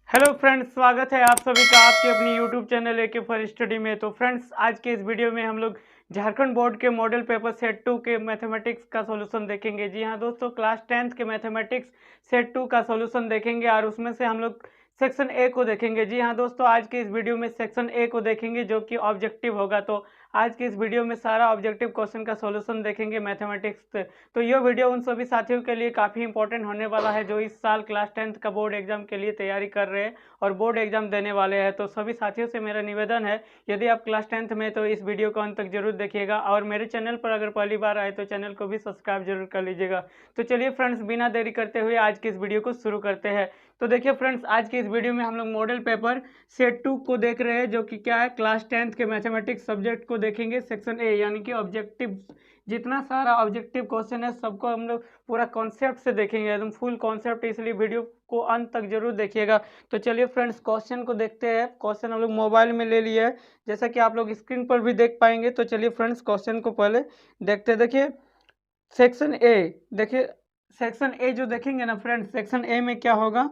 Hello friends, स्वागत है आप सभी का आपके अपनी YouTube channel AK for study में। तो फ्रेंड्स, आज के इस वीडियो में हम लोग झारखंड बोर्ड के मॉडल पेपर सेट 2 के मैथमेटिक्स का सॉल्यूशन देखेंगे। जी हाँ दोस्तों, क्लास 10th के मैथमेटिक्स सेट 2 का सॉल्यूशन देखेंगे और उसमें से हम लोग सेक्शन ए को देखेंगे। जी हाँ दोस्तों, आज के इस वीडियो में सेक्शन ए को देखेंगे जो कि ऑब्जेक्टिव होगा। तो आज के इस वीडियो में सारा ऑब्जेक्टिव क्वेश्चन का सॉल्यूशन देखेंगे मैथमेटिक्स से। तो यह वीडियो उन सभी साथियों के लिए काफ़ी इंपॉर्टेंट होने वाला है जो इस साल क्लास 10th का बोर्ड एग्जाम के लिए तैयारी कर रहे हैं और बोर्ड एग्जाम देने वाले हैं। तो सभी साथियों से मेरा निवेदन है, यदि आप क्लास 10th में तो इस वीडियो को अंत तक जरूर देखिएगा और मेरे चैनल पर अगर पहली बार आए तो चैनल को भी सब्सक्राइब जरूर कर लीजिएगा। तो चलिए फ्रेंड्स, बिना देरी करते हुए आज की इस वीडियो को शुरू करते हैं। तो देखिए फ्रेंड्स, आज की इस वीडियो में हम लोग मॉडल पेपर सेट 2 को देख रहे हैं जो कि क्या है, क्लास 10th के मैथमेटिक्स सब्जेक्ट को देखेंगे, सेक्शन ए यानी कि ऑब्जेक्टिव। जितना सारा ऑब्जेक्टिव क्वेश्चन है सबको हम लोग पूरा कॉन्सेप्ट से देखेंगे, एकदम फुल कॉन्सेप्ट, इसलिए वीडियो को अंत तक जरूर देखिएगा। तो चलिए फ्रेंड्स, क्वेश्चन को देखते हैं। क्वेश्चन हम लोग मोबाइल में ले लिए है, जैसा कि आप लोग स्क्रीन पर भी देख पाएंगे। तो चलिए फ्रेंड्स, क्वेश्चन को पहले देखते हैं। देखिए सेक्शन ए, देखिए सेक्शन ए जो देखेंगे ना फ्रेंड्स, सेक्शन ए में क्या होगा,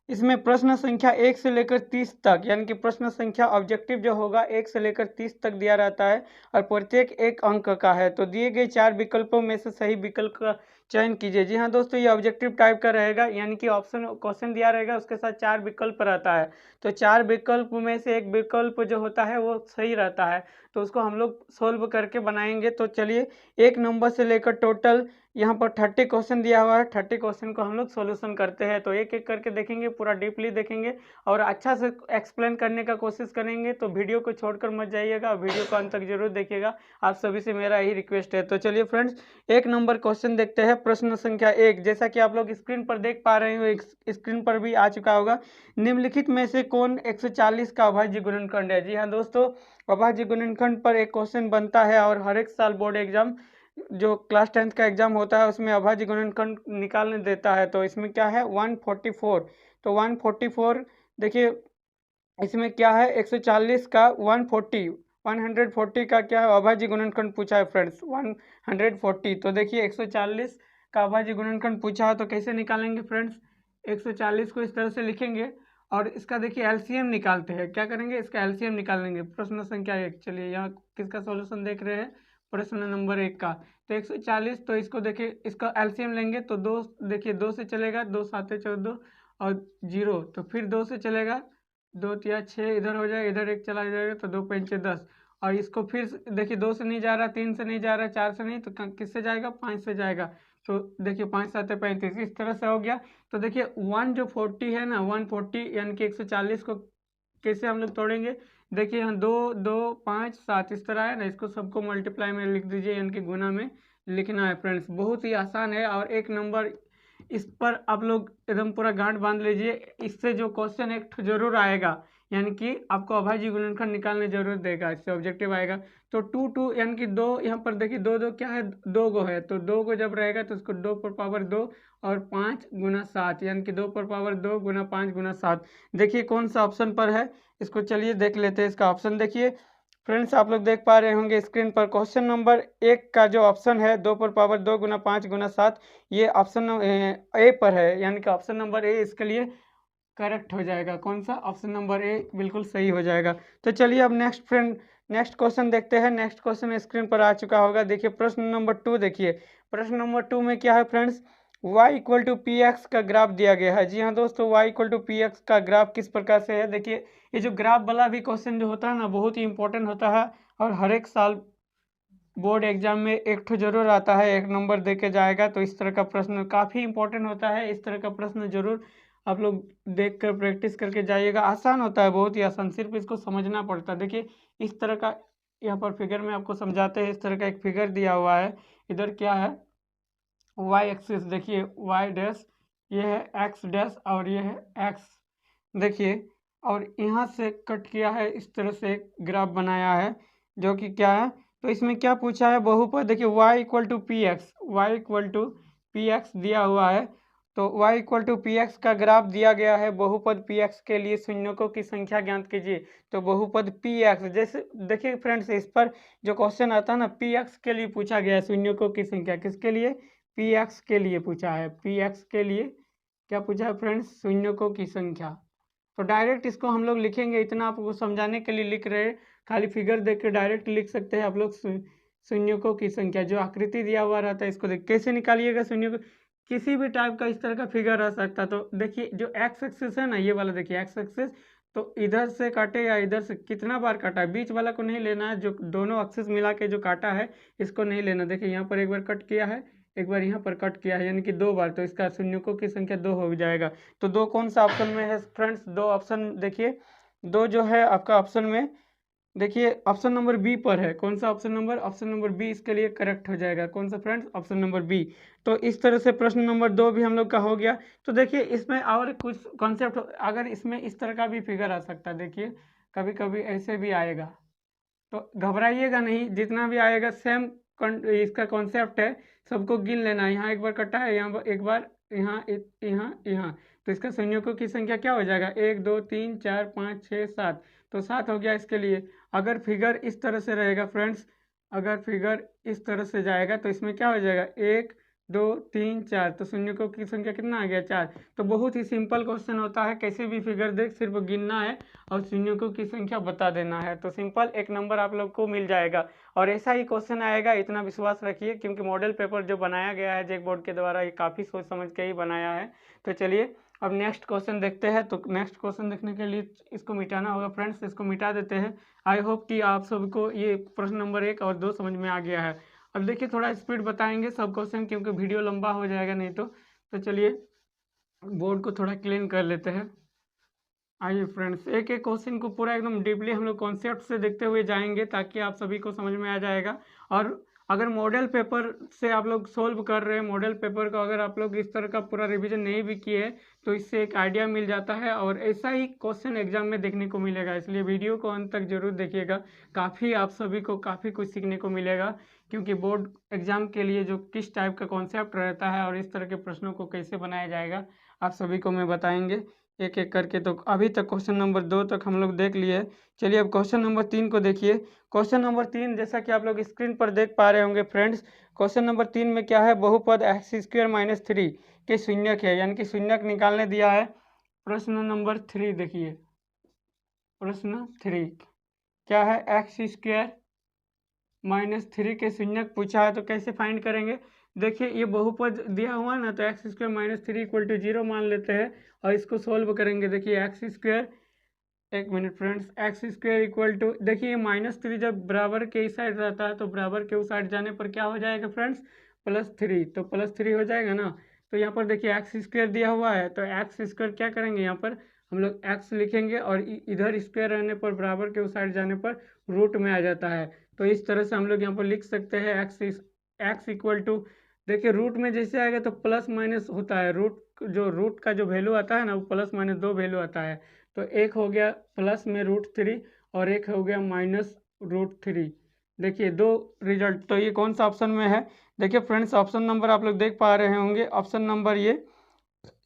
इसमें प्रश्न संख्या 1 से लेकर 30 तक, यानी कि प्रश्न संख्या ऑब्जेक्टिव जो होगा 1 से लेकर 30 तक दिया रहता है और प्रत्येक 1 अंक का है। तो दिए गए 4 विकल्पों में से सही विकल्प का चयन कीजिए। जी हाँ दोस्तों, ये ऑब्जेक्टिव टाइप का रहेगा, यानी कि ऑप्शन क्वेश्चन दिया रहेगा, उसके साथ 4 विकल्प रहता है। तो 4 विकल्प में से एक विकल्प जो होता है वो सही रहता है, तो उसको हम लोग सोल्व करके बनाएंगे। तो चलिए, 1 नंबर से लेकर टोटल यहाँ पर 30 क्वेश्चन दिया हुआ है, 30 क्वेश्चन को हम लोग सॉल्यूशन करते हैं। तो एक एक करके देखेंगे, पूरा डीपली देखेंगे और अच्छा से एक्सप्लेन करने का कोशिश करेंगे। तो वीडियो को छोड़कर मत जाइएगा, वीडियो को अंत तक जरूर देखिएगा, आप सभी से मेरा यही रिक्वेस्ट है। तो चलिए फ्रेंड्स, 1 नंबर क्वेश्चन देखते हैं। प्रश्न संख्या 1, जैसा कि आप लोग स्क्रीन पर देख पा रहे हो, स्क्रीन पर भी आ चुका होगा। निम्नलिखित में से कौन 140 का अभाज्य गुणनखंड है? जी हाँ दोस्तों, अभाज्य गुणनखंड पर एक क्वेश्चन बनता है और हर एक साल बोर्ड एग्जाम जो क्लास 10th का एग्जाम होता है उसमें अभाज्य गुणनखंड निकालने देता है। तो इसमें क्या है, 144। तो 144, देखिए इसमें क्या है, 140 का 140 का क्या है, अभाज्य गुणनखंड पूछा है फ्रेंड्स, 140। तो देखिए 140 का अभाज्य गुणनखंड पूछा है, तो कैसे निकालेंगे फ्रेंड्स, 140 को इस तरह से लिखेंगे और इसका देखिए एलसीएम निकालते हैं। क्या करेंगे, इसका एलसीएम निकालेंगे। प्रश्न संख्या 1, चलिए यहाँ किसका सॉल्यूशन देख रहे हैं, प्रश्न नंबर 1 का। तो 140, तो इसको देखिए, इसका एलसीएम लेंगे तो 2, देखिए 2 से चलेगा, 2 7 14 और 0, तो फिर 2 से चलेगा, 2 तिया 6, इधर हो जाएगा, इधर 1 चला जाएगा, तो 2 पंचे 10। और इसको फिर देखिए 2 से नहीं जा रहा, 3 से नहीं जा रहा, 4 से नहीं, तो किससे जाएगा, 5 से जाएगा। तो देखिए 5 7 35, इस तरह से हो गया। तो देखिए 1 जो 40 है ना, 140 यानी कि 140 को कैसे हम लोग तोड़ेंगे, देखिए यहाँ 2 2 5 7 इस तरह है ना, इसको सबको मल्टीप्लाई में लिख दीजिए, यानी कि गुना में लिखना है फ्रेंड्स। बहुत ही आसान है और 1 नंबर, इस पर आप लोग एकदम पूरा गांठ बांध लीजिए। इससे जो क्वेश्चन एक जरूर आएगा, यानी कि आपको अभाज्य गुणनखंड निकालने जरूर देगा, इससे ऑब्जेक्टिव आएगा। तो 2 2 यानी कि 2, यहाँ पर देखिए 2 2 क्या है, 2 गो है, तो 2 गो जब रहेगा तो उसको 2 पर पावर 2 और 5 गुना 7, यानी कि 2 पर पावर 2 गुना 5 गुना 7। देखिए कौन सा ऑप्शन पर है, इसको चलिए देख लेते हैं। इसका ऑप्शन देखिए फ्रेंड्स, आप लोग देख पा रहे होंगे स्क्रीन पर, क्वेश्चन नंबर 1 का जो ऑप्शन है 2 पर पावर 2 गुना 5 गुना 7, ये ऑप्शन ए पर है, यानी कि ऑप्शन नंबर ए इसके लिए करेक्ट हो जाएगा। कौन सा, ऑप्शन नंबर ए बिल्कुल सही हो जाएगा। तो चलिए अब नेक्स्ट क्वेश्चन देखते हैं। नेक्स्ट क्वेश्चन स्क्रीन पर आ चुका होगा। देखिए प्रश्न नंबर 2, देखिए प्रश्न नंबर 2 में क्या है friends, y equal to P X का ग्राफ दिया गया है। जी हाँ दोस्तों, y equal to P X का ग्राफ किस प्रकार से है। देखिए ये जो ग्राफ वाला भी क्वेश्चन जो होता है ना, बहुत ही इंपॉर्टेंट होता है और हर एक साल बोर्ड एग्जाम में एक ठो जरूर आता है, 1 नंबर दे के जाएगा। तो इस तरह का प्रश्न काफ़ी इंपॉर्टेंट होता है, इस तरह का प्रश्न जरूर आप लोग देख कर प्रैक्टिस करके जाइएगा। आसान होता है, बहुत ही आसान, सिर्फ इसको समझना पड़ता है। देखिए इस तरह का, यहाँ पर फिगर में आपको समझाते हैं। इस तरह का एक फिगर दिया हुआ है, इधर क्या है, वाई एक्सिस, देखिए वाई डैश, ये है एक्स डैश और ये है एक्स, देखिए, और यहाँ से कट किया है, इस तरह से एक ग्राफ बनाया है जो कि क्या है। तो इसमें क्या पूछा है, बहुपद, देखिए y equal to P X, Y equal to P X दिया हुआ है। तो y equal to P X का ग्राफ दिया गया है। बहुपद पी एक्स के लिए शून्यकों की संख्या ज्ञात कीजिए। तो बहुपद पी एक्स, जैसे देखिए फ्रेंड्स, इस पर जो क्वेश्चन आता है ना, पी एक्स के लिए पूछा गया है शून्यकों की संख्या, किसके लिए, पी एक्स के लिए पूछा है। पी एक्स के लिए क्या पूछा है फ्रेंड्स, शून्यकों की संख्या। तो डायरेक्ट इसको हम लोग लिखेंगे, इतना आपको समझाने के लिए लिख रहे हैं, खाली फिगर देख के डायरेक्ट लिख सकते हैं आप लोग। शून्यकों की संख्या जो आकृति दिया हुआ रहता है इसको देख कैसे निकालिएगा शून्य को। किसी भी टाइप का इस तरह का फिगर रह सकता है। तो देखिए जो एक्स एक्सिस है ना, ये वाला देखिए एक्स एक्सिस, तो इधर से काटे या इधर से, कितना बार काटा है, बीच वाला को नहीं लेना है, जो दोनों एक्सिस मिला के जो काटा है इसको नहीं लेना। देखिए यहाँ पर एक बार कट किया है, एक बार यहाँ पर कट किया है, यानी कि 2 बार, तो इसका शून्यकों की संख्या 2 हो जाएगा। तो 2 कौन सा ऑप्शन में है फ्रेंड्स? 2 ऑप्शन देखिए, 2 जो है आपका ऑप्शन में देखिए ऑप्शन नंबर बी पर है। कौन सा option number? Option number B इसके लिए करेक्ट हो जाएगा। कौन सा फ्रेंड्स? Option number B. तो इस तरह से प्रश्न नंबर 2 भी हम लोग का हो गया। तो देखिए इसमें और कुछ कॉन्सेप्ट, अगर इसमें इस तरह का भी फिगर आ सकता है, देखिए कभी कभी ऐसे भी आएगा, तो घबराइएगा नहीं, जितना भी आएगा सेम इसका कॉन्सेप्ट है, सबको गिन लेना है। यहाँ एक बार कटा है, यहाँ एक बार, यहाँ यहाँ यहाँ, तो इसका संयोजकों की संख्या क्या हो जाएगा? 1 2 3 4 5 6 7, तो 7 हो गया इसके लिए। अगर फिगर इस तरह से रहेगा फ्रेंड्स, अगर फिगर इस तरह से जाएगा तो इसमें क्या हो जाएगा? 1 2 3 4, तो शून्यकों की संख्या कितना आ गया? 4। तो बहुत ही सिंपल क्वेश्चन होता है, कैसे भी फिगर देख सिर्फ गिनना है और शून्यकों की संख्या बता देना है, तो सिंपल 1 नंबर आप लोग को मिल जाएगा। और ऐसा ही क्वेश्चन आएगा, इतना विश्वास रखिए, क्योंकि मॉडल पेपर जो बनाया गया है जैक बोर्ड के द्वारा ये काफ़ी सोच समझ के ही बनाया है। तो चलिए अब नेक्स्ट क्वेश्चन देखते हैं। तो नेक्स्ट क्वेश्चन देखने के लिए इसको मिटाना होगा फ्रेंड्स, इसको मिटा देते हैं। आई होप कि आप सबको ये प्रश्न नंबर 1 और 2 समझ में आ गया है। अब देखिए थोड़ा स्पीड बताएंगे सब क्वेश्चन, क्योंकि वीडियो लंबा हो जाएगा नहीं तो चलिए बोर्ड को थोड़ा क्लीन कर लेते हैं। आइए फ्रेंड्स, एक एक क्वेश्चन को पूरा एकदम डीपली हम लोग कॉन्सेप्ट से देखते हुए जाएंगे, ताकि आप सभी को समझ में आ जाएगा। और अगर मॉडल पेपर से आप लोग सोल्व कर रहे हैं, मॉडल पेपर को अगर आप लोग इस तरह का पूरा रिवीजन नहीं भी किए हैं, तो इससे एक आइडिया मिल जाता है, और ऐसा ही क्वेश्चन एग्जाम में देखने को मिलेगा। इसलिए वीडियो को अंत तक जरूर देखिएगा, काफ़ी आप सभी को काफ़ी कुछ सीखने को मिलेगा। क्योंकि बोर्ड एग्जाम के लिए जो किस टाइप का कॉन्सेप्ट रहता है और इस तरह के प्रश्नों को कैसे बनाया जाएगा, आप सभी को मैं बताएंगे एक एक करके। तो अभी तक क्वेश्चन नंबर 2 तक हम लोग देख लिए। चलिए अब क्वेश्चन नंबर 3 को देखिए। क्वेश्चन नंबर 3 जैसा कि आप लोग स्क्रीन पर देख पा रहे होंगे फ्रेंड्स, क्वेश्चन नंबर 3 में क्या है? बहुपद x² - 3 के शून्यक है, यानी कि शून्यक निकालने दिया है। प्रश्न नंबर 3 देखिए, प्रश्न 3 क्या है? x² - 3 के शून्यक पूछा है, तो कैसे फाइंड करेंगे? देखिए ये बहुपद दिया हुआ ना, तो x² - 3 = 0 मान लेते हैं और इसको सोल्व करेंगे। देखिए x², एक मिनट फ्रेंड्स, x² देखिए -3 जब बराबर के इस साइड रहता है, तो बराबर के उस साइड जाने पर क्या हो जाएगा फ्रेंड्स? +3, तो +3 हो जाएगा ना। तो यहाँ पर देखिए x² दिया हुआ है, तो x² क्या करेंगे? यहाँ पर हम लोग x लिखेंगे, और इधर स्क्वायर रहने पर बराबर के उस साइड जाने पर रूट में आ जाता है। तो इस तरह से हम लोग यहाँ पर लिख सकते हैं x देखिए रूट में जैसे आएगा तो प्लस माइनस होता है, रूट का जो वैल्यू आता है ना, वो +- 2 वैल्यू आता है। तो एक हो गया प्लस में √3 और एक हो गया -√3। देखिए 2 रिजल्ट, तो ये कौन सा ऑप्शन में है? देखिए फ्रेंड्स ऑप्शन नंबर आप लोग देख पा रहे होंगे, ऑप्शन नंबर ये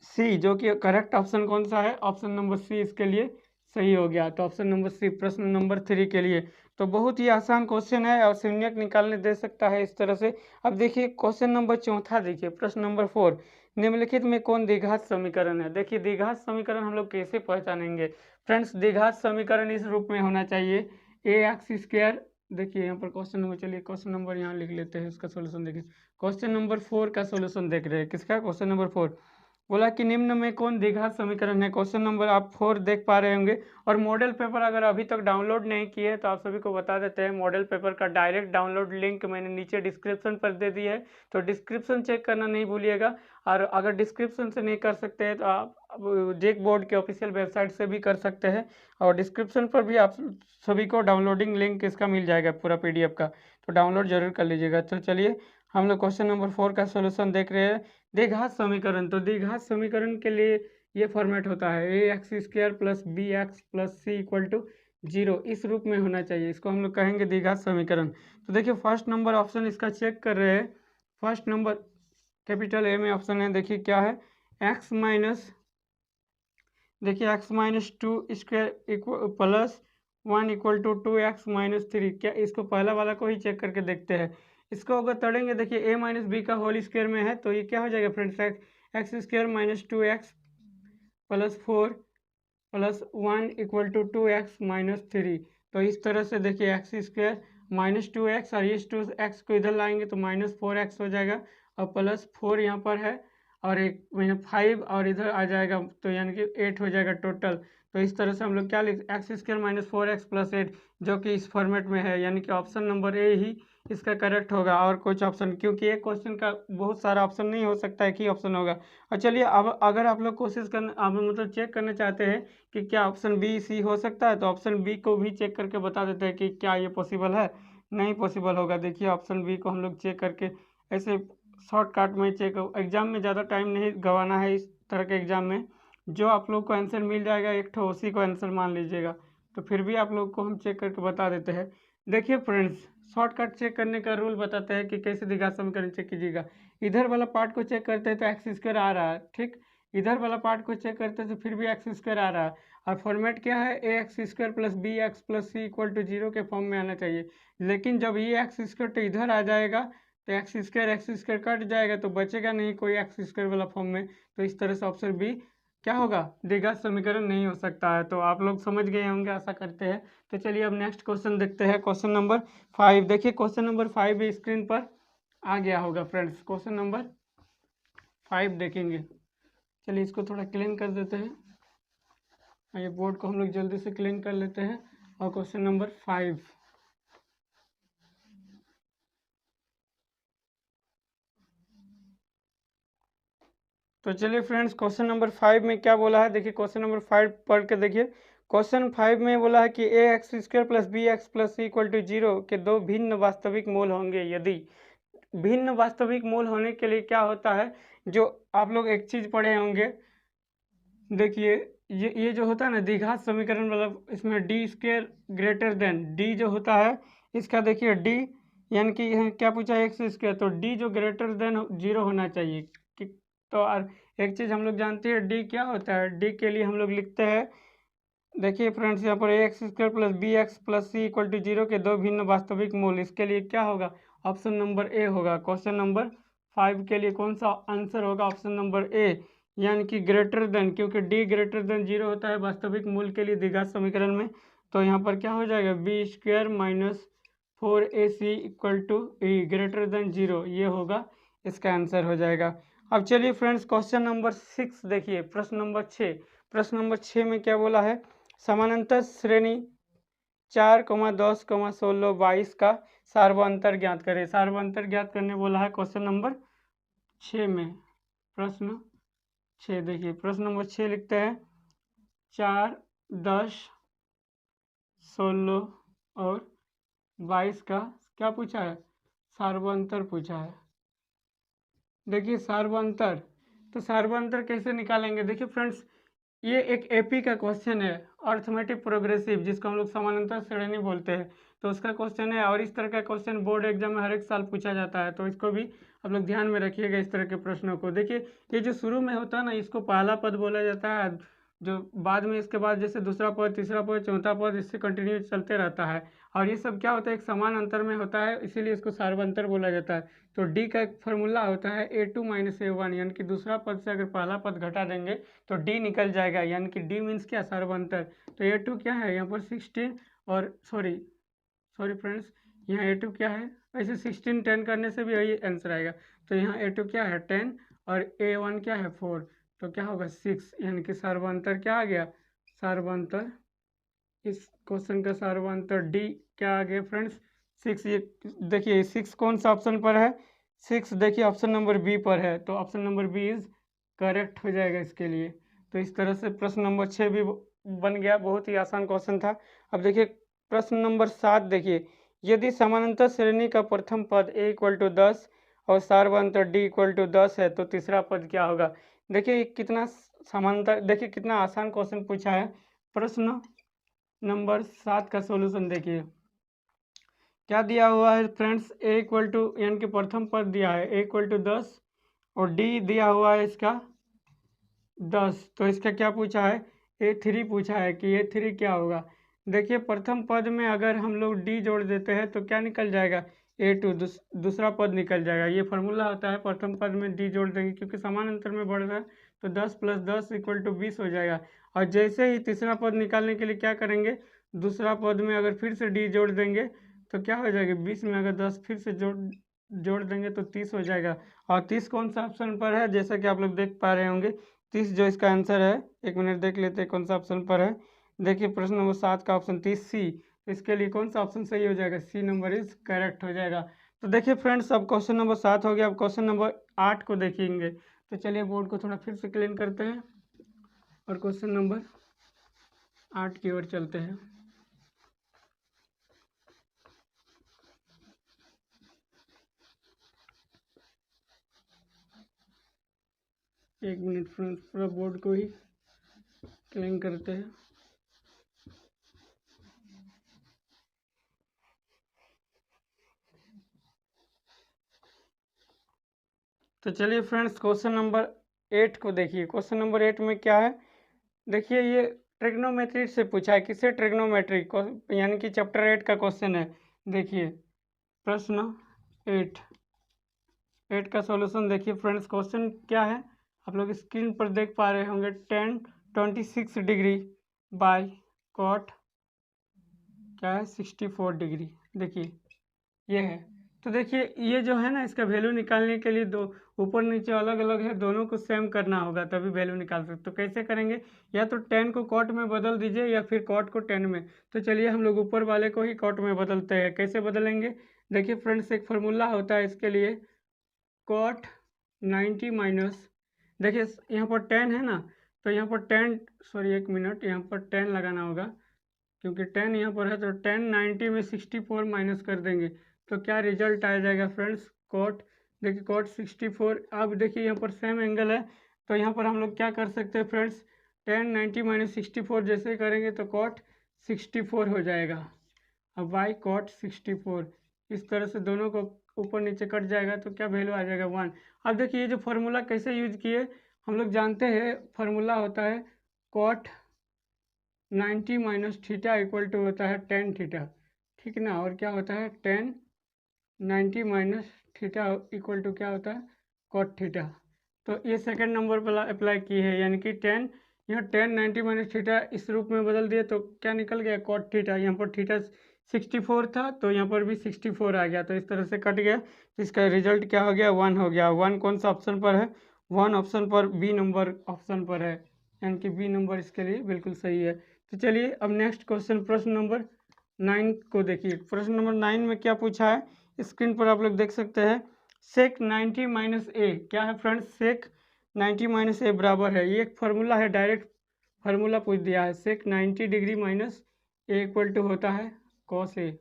सी, जो कि करेक्ट ऑप्शन कौन सा है? ऑप्शन नंबर सी इसके लिए सही हो गया। तो ऑप्शन नंबर सी प्रश्न नंबर 3 के लिए। तो बहुत ही आसान क्वेश्चन है और शून्यक निकालने दे सकता है इस तरह से। अब देखिए क्वेश्चन नंबर 4 देखिए, प्रश्न नंबर 4, निम्नलिखित में कौन द्विघात समीकरण है? देखिए द्विघात समीकरण हम लोग कैसे पहचानेंगे फ्रेंड्स? द्विघात समीकरण इस रूप में होना चाहिए, ax², देखिए यहाँ पर क्वेश्चन नंबर, चलिए क्वेश्चन नंबर यहाँ लिख लेते हैं, इसका सोल्यूशन देखिए। क्वेश्चन नंबर 4 का सोल्यूशन देख रहे हैं, किसका? क्वेश्चन नंबर 4 बोला कि निम्न में कौन द्विघात समीकरण है? क्वेश्चन नंबर आप 4 देख पा रहे होंगे। और मॉडल पेपर अगर अभी तक डाउनलोड नहीं किए तो आप सभी को बता देते हैं, मॉडल पेपर का डायरेक्ट डाउनलोड लिंक मैंने नीचे डिस्क्रिप्शन पर दे दी है, तो डिस्क्रिप्शन चेक करना नहीं भूलिएगा। और अगर डिस्क्रिप्शन से नहीं कर सकते हैं तो आप जैक बोर्ड के ऑफिशियल वेबसाइट से भी कर सकते हैं, और डिस्क्रिप्शन पर भी आप सभी को डाउनलोडिंग लिंक इसका मिल जाएगा पूरा PDF का, तो डाउनलोड जरूर कर लीजिएगा। तो चलिए हम लोग क्वेश्चन नंबर 4 का सोल्यूशन देख रहे हैं। द्विघात समीकरण, तो द्विघात समीकरण के लिए ये फॉर्मेट होता है, ax² + bx + c = 0, इस रूप में होना चाहिए, इसको हम लोग कहेंगे द्विघात समीकरण। तो देखिए फर्स्ट नंबर ऑप्शन इसका चेक कर रहे हैं। फर्स्ट नंबर कैपिटल A में ऑप्शन है, देखिए क्या है? x माइनस, देखिए x - 2² + 1 = 2x - 3, क्या इसको पहला वाला को ही चेक करके देखते हैं। इसको अगर तड़ेंगे, देखिए a - b का होल स्क्वायर में है, तो ये क्या हो जाएगा friends? x² - 2x + 4 plus 1 equal to 2x minus 3। तो इस तरह से देखिए एक्स स्क्वायर माइनस 2x और इस 2x को इधर लाएंगे तो माइनस 4x हो जाएगा और प्लस 4 यहाँ पर है और एक 5 और इधर आ जाएगा तो यानी कि 8 हो जाएगा टोटल। तो इस तरह से हम लोग क्या लिख x square minus 4x plus 8 जो कि इस फॉर्मेट में है, यानी कि ऑप्शन नंबर ए ही इसका करेक्ट होगा और कुछ ऑप्शन, क्योंकि एक क्वेश्चन का बहुत सारा ऑप्शन नहीं हो सकता है कि ऑप्शन होगा। और चलिए अब अगर आप लोग कोशिश करना आप मतलब चेक करना चाहते हैं कि क्या ऑप्शन बी सी हो सकता है तो ऑप्शन बी को भी चेक करके बता देते हैं कि क्या ये पॉसिबल है। नहीं पॉसिबल होगा। देखिए ऑप्शन बी को हम लोग चेक करके ऐसे शॉर्टकट में चेक, एग्जाम में ज़्यादा टाइम नहीं गंवाना है। इस तरह के एग्जाम में जो आप लोग को आंसर मिल जाएगा एक ठो उसी को आंसर मान लीजिएगा। तो फिर भी आप लोग को हम चेक करके बता देते हैं। देखिए फ्रेंड्स, शॉर्टकट चेक करने का रूल बताते हैं कि कैसे द्विघात समीकरण चेक कीजिएगा। इधर वाला पार्ट को चेक करते हैं तो एक्स स्क्वायर आ रहा है, ठीक। इधर वाला पार्ट को चेक करते हैं तो फिर भी एक्स स्क्वायर आ रहा है। और फॉर्मेट क्या है, a x square plus b x plus c equal to 0 के फॉर्म में आना चाहिए। लेकिन जब ये एक्स स्क्वायर तो इधर आ जाएगा तो एक्स स्क्वायर कट जाएगा तो बचेगा नहीं कोई एक्स स्क्वायर वाला फॉर्म में। तो इस तरह से ऑप्शन बी क्या होगा, द्विघात समीकरण नहीं हो सकता है। तो आप लोग समझ गए होंगे, आशा करते हैं। तो चलिए अब नेक्स्ट क्वेश्चन देखते हैं, क्वेश्चन नंबर 5। देखिए क्वेश्चन नंबर 5 भी स्क्रीन पर आ गया होगा फ्रेंड्स। क्वेश्चन नंबर 5 देखेंगे। चलिए इसको थोड़ा क्लीन कर देते हैं, ये बोर्ड को हम लोग जल्दी से क्लीन कर लेते हैं। और क्वेश्चन नंबर 5, तो चलिए फ्रेंड्स क्वेश्चन नंबर 5 में क्या बोला है, देखिए क्वेश्चन नंबर 5 पढ़ के देखिए। क्वेश्चन 5 में बोला है कि a x square plus b x plus c equal to 0 के दो भिन्न वास्तविक मूल होंगे यदि। भिन्न वास्तविक मूल होने के लिए क्या होता है, जो आप लोग एक चीज पढ़े होंगे, देखिए ये जो होता है ना द्विघात समीकरण, मतलब इसमें D square greater than D जो होता है, इसका देखिए डी यानी कि यहाँ क्या पूछा है एक्स स्क्वायर, तो डी जो ग्रेटर देन 0 होना चाहिए कि। तो और एक चीज़ हम लोग जानते हैं डी क्या होता है, डी के लिए हम लोग लिखते हैं, देखिए फ्रेंड्स यहाँ पर a x square plus b x plus c equal to 0 के दो भिन्न वास्तविक मूल, इसके लिए क्या होगा, ऑप्शन नंबर ए होगा। क्वेश्चन नंबर 5 के लिए कौन सा आंसर होगा, ऑप्शन नंबर ए, यानी कि ग्रेटर देन, क्योंकि डी ग्रेटर देन 0 होता है वास्तविक मूल के लिए द्विघात समीकरण में। तो यहाँ पर क्या हो जाएगा, B square minus 4ac equal to E greater than 0, ये होगा इसका आंसर हो जाएगा। अब चलिए फ्रेंड्स क्वेश्चन नंबर 6 देखिए, प्रश्न नंबर 6। प्रश्न नंबर 6 में क्या बोला है, समानांतर श्रेणी 4, 10, 16, 22 का सार्वअंतर ज्ञात करें। सार्वअंतर ज्ञात करने बोला है क्वेश्चन नंबर 6 में। प्रश्न 6 देखिए, प्रश्न नंबर 6 लिखते हैं 4, 10, 16 और 22 का क्या पूछा है, सार्वअंतर पूछा है। देखिए सार्वअंतर, तो सार्वअंतर कैसे निकालेंगे, देखिए फ्रेंड्स ये एक एपी का क्वेश्चन है, अर्थमेटिक प्रोग्रेसिव, जिसको हम लोग समानांतर श्रेणी बोलते हैं। तो उसका क्वेश्चन है और इस तरह का क्वेश्चन बोर्ड एग्जाम में हर एक साल पूछा जाता है। तो इसको भी आप लोग ध्यान में रखिएगा इस तरह के प्रश्नों को। देखिए ये जो शुरू में होता है ना, इसको पहला पद बोला जाता है, जो बाद में इसके बाद जैसे दूसरा पद, तीसरा पद, चौथा पद, इससे कंटिन्यू चलते रहता है। और ये सब क्या होता है, एक समान अंतर में होता है, इसीलिए इसको सार्वअंतर बोला जाता है। तो डी का एक फॉर्मूला होता है a2 माइनस a1, यानी कि दूसरा पद से अगर पहला पद घटा देंगे तो डी निकल जाएगा, यानी कि डी मीन्स क्या, सार्वअंतर। तो a2 क्या है यहाँ पर 16 और सॉरी फ्रेंड्स, यहाँ a2 क्या है, ऐसे 16 10 करने से भी यही आंसर आएगा। तो यहाँ a2 क्या है 10 और a1 क्या है 4, तो क्या होगा 6, यानी कि सार्वअंतर क्या आ गया, सार्वअंतर, इस क्वेश्चन का सार्वअंतर डी क्या आ गया फ्रेंड्स 6। ये देखिए 6 कौन सा ऑप्शन पर है, 6 देखिए ऑप्शन नंबर बी पर है, तो option number B is correct हो जाएगा इसके लिए। तो इस तरह से प्रश्न नंबर 6 भी बन गया, बहुत ही आसान क्वेश्चन था। अब देखिए प्रश्न नंबर 7 देखिए, यदि समानांतर श्रेणी का प्रथम पद a इक्वल टू 10 और सार्वअंतर d इक्वल टू 10 है तो तीसरा पद क्या होगा। देखिए कितना समानांतर, देखिए कितना आसान क्वेश्चन पूछा है। प्रश्न नंबर 7 का सॉल्यूशन देखिए, क्या दिया हुआ है फ्रेंड्स, a इक्वल टू यानी कि प्रथम पद दिया है a इक्वल टू 10 और d दिया हुआ है इसका 10। तो इसका क्या पूछा है, a3 पूछा है कि a3 क्या होगा। देखिए प्रथम पद में अगर हम लोग d जोड़ देते हैं तो क्या निकल जाएगा, a2, दूसरा पद निकल जाएगा। ये फार्मूला होता है, प्रथम पद में d जोड़ देंगे क्योंकि समान अंतर में बढ़ रहा है, तो 10 + 10 = 20 हो जाएगा। और जैसे ही तीसरा पद निकालने के लिए क्या करेंगे, दूसरा पद में अगर फिर से डी जोड़ देंगे तो क्या हो जाएगा, 20 में अगर 10 फिर से जोड़ देंगे तो 30 हो जाएगा। और 30 कौन सा ऑप्शन पर है, जैसा कि आप लोग देख पा रहे होंगे 30 जो इसका आंसर है, एक मिनट देख लेते हैं कौन सा ऑप्शन पर है। देखिए प्रश्न नंबर 7 का ऑप्शन 30 सी, तो इसके लिए कौन सा ऑप्शन सही हो जाएगा, सी नंबर इज करेक्ट हो जाएगा। तो देखिए फ्रेंड्स, अब क्वेश्चन नंबर 7 हो गया। अब क्वेश्चन नंबर 8 को देखेंगे। तो चलिए बोर्ड को थोड़ा फिर से क्लीन करते हैं और क्वेश्चन नंबर 8 की ओर चलते हैं। एक मिनट फ्रेंड्स, पूरा बोर्ड को ही क्लीन करते हैं। तो चलिए फ्रेंड्स, क्वेश्चन नंबर 8 को देखिए। क्वेश्चन नंबर 8 में क्या है, देखिए ये ट्रिग्नोमेट्री से पूछा है। किससे, ट्रिग्नोमेट्री, यानी कि चैप्टर 8 का क्वेश्चन है। देखिए प्रश्न 8 का सॉल्यूशन देखिए फ्रेंड्स। क्वेश्चन क्या है, आप लोग स्क्रीन पर देख पा रहे होंगे। 1026 डिग्री बाय कॉट क्या है, 64 डिग्री। देखिए ये है। तो देखिए ये जो है ना, इसका वैल्यू निकालने के लिए दो ऊपर नीचे अलग अलग है, दोनों को सेम करना होगा तभी वैल्यू निकाल सकते। तो कैसे करेंगे, या तो 10 को कॉट में बदल दीजिए या फिर कॉट को 10 में। तो चलिए हम लोग ऊपर वाले को ही कॉट में बदलते हैं। कैसे बदलेंगे, देखिए फ्रेंड्स, एक फार्मूला होता है इसके लिए, कॉट 90 माइनस, देखिए यहाँ पर 10 है ना, तो यहाँ पर 10, सॉरी एक मिनट, यहाँ पर 10 लगाना होगा क्योंकि 10 यहाँ पर है। तो 10 90 में 64 माइनस कर देंगे तो क्या रिजल्ट आ जाएगा फ्रेंड्स, कॉट, देखिए कॉट 64। अब देखिए यहाँ पर सेम एंगल है, तो यहाँ पर हम लोग क्या कर सकते हैं फ्रेंड्स, 10 90 माइनस 64 जैसे करेंगे तो कॉट 64 हो जाएगा। अब बाई कॉट 64, इस तरह से दोनों को ऊपर नीचे कट जाएगा तो क्या वैल्यू आ जाएगा, 1। अब देखिए ये जो फार्मूला कैसे यूज किए, हम लोग जानते हैं फार्मूला होता है cot 90 minus theta equal to होता है 10 थीटा, ठीक ना। और क्या होता है 10 90 माइनस थीटा इक्वल टू क्या होता है, कॉट थीटा। तो ये सेकंड नंबर पर अप्लाई की है, यानी कि 10 यहाँ 10 90 माइनस थीटा इस रूप में बदल दिए तो क्या निकल गया, कॉट थीटा। यहाँ पर थीटा 64 था तो यहाँ पर भी 64 आ गया, तो इस तरह से कट गया। तो इसका रिजल्ट क्या हो गया, 1 हो गया। 1 कौन सा ऑप्शन पर है, 1 ऑप्शन पर, बी नंबर ऑप्शन पर है, यानी कि बी नंबर इसके लिए बिल्कुल सही है। तो चलिए अब नेक्स्ट क्वेश्चन, प्रश्न नंबर 9 को देखिए। प्रश्न नंबर 9 में क्या पूछा है, स्क्रीन पर आप लोग देख सकते हैं। सेक 90 माइनस ए, क्या है फ्रेंड्स, सेक 90 माइनस ए बराबर है, ये एक फार्मूला है, डायरेक्ट फार्मूला पूछ दिया है। Sec 90 degree minus A equal to होता है कॉस ए,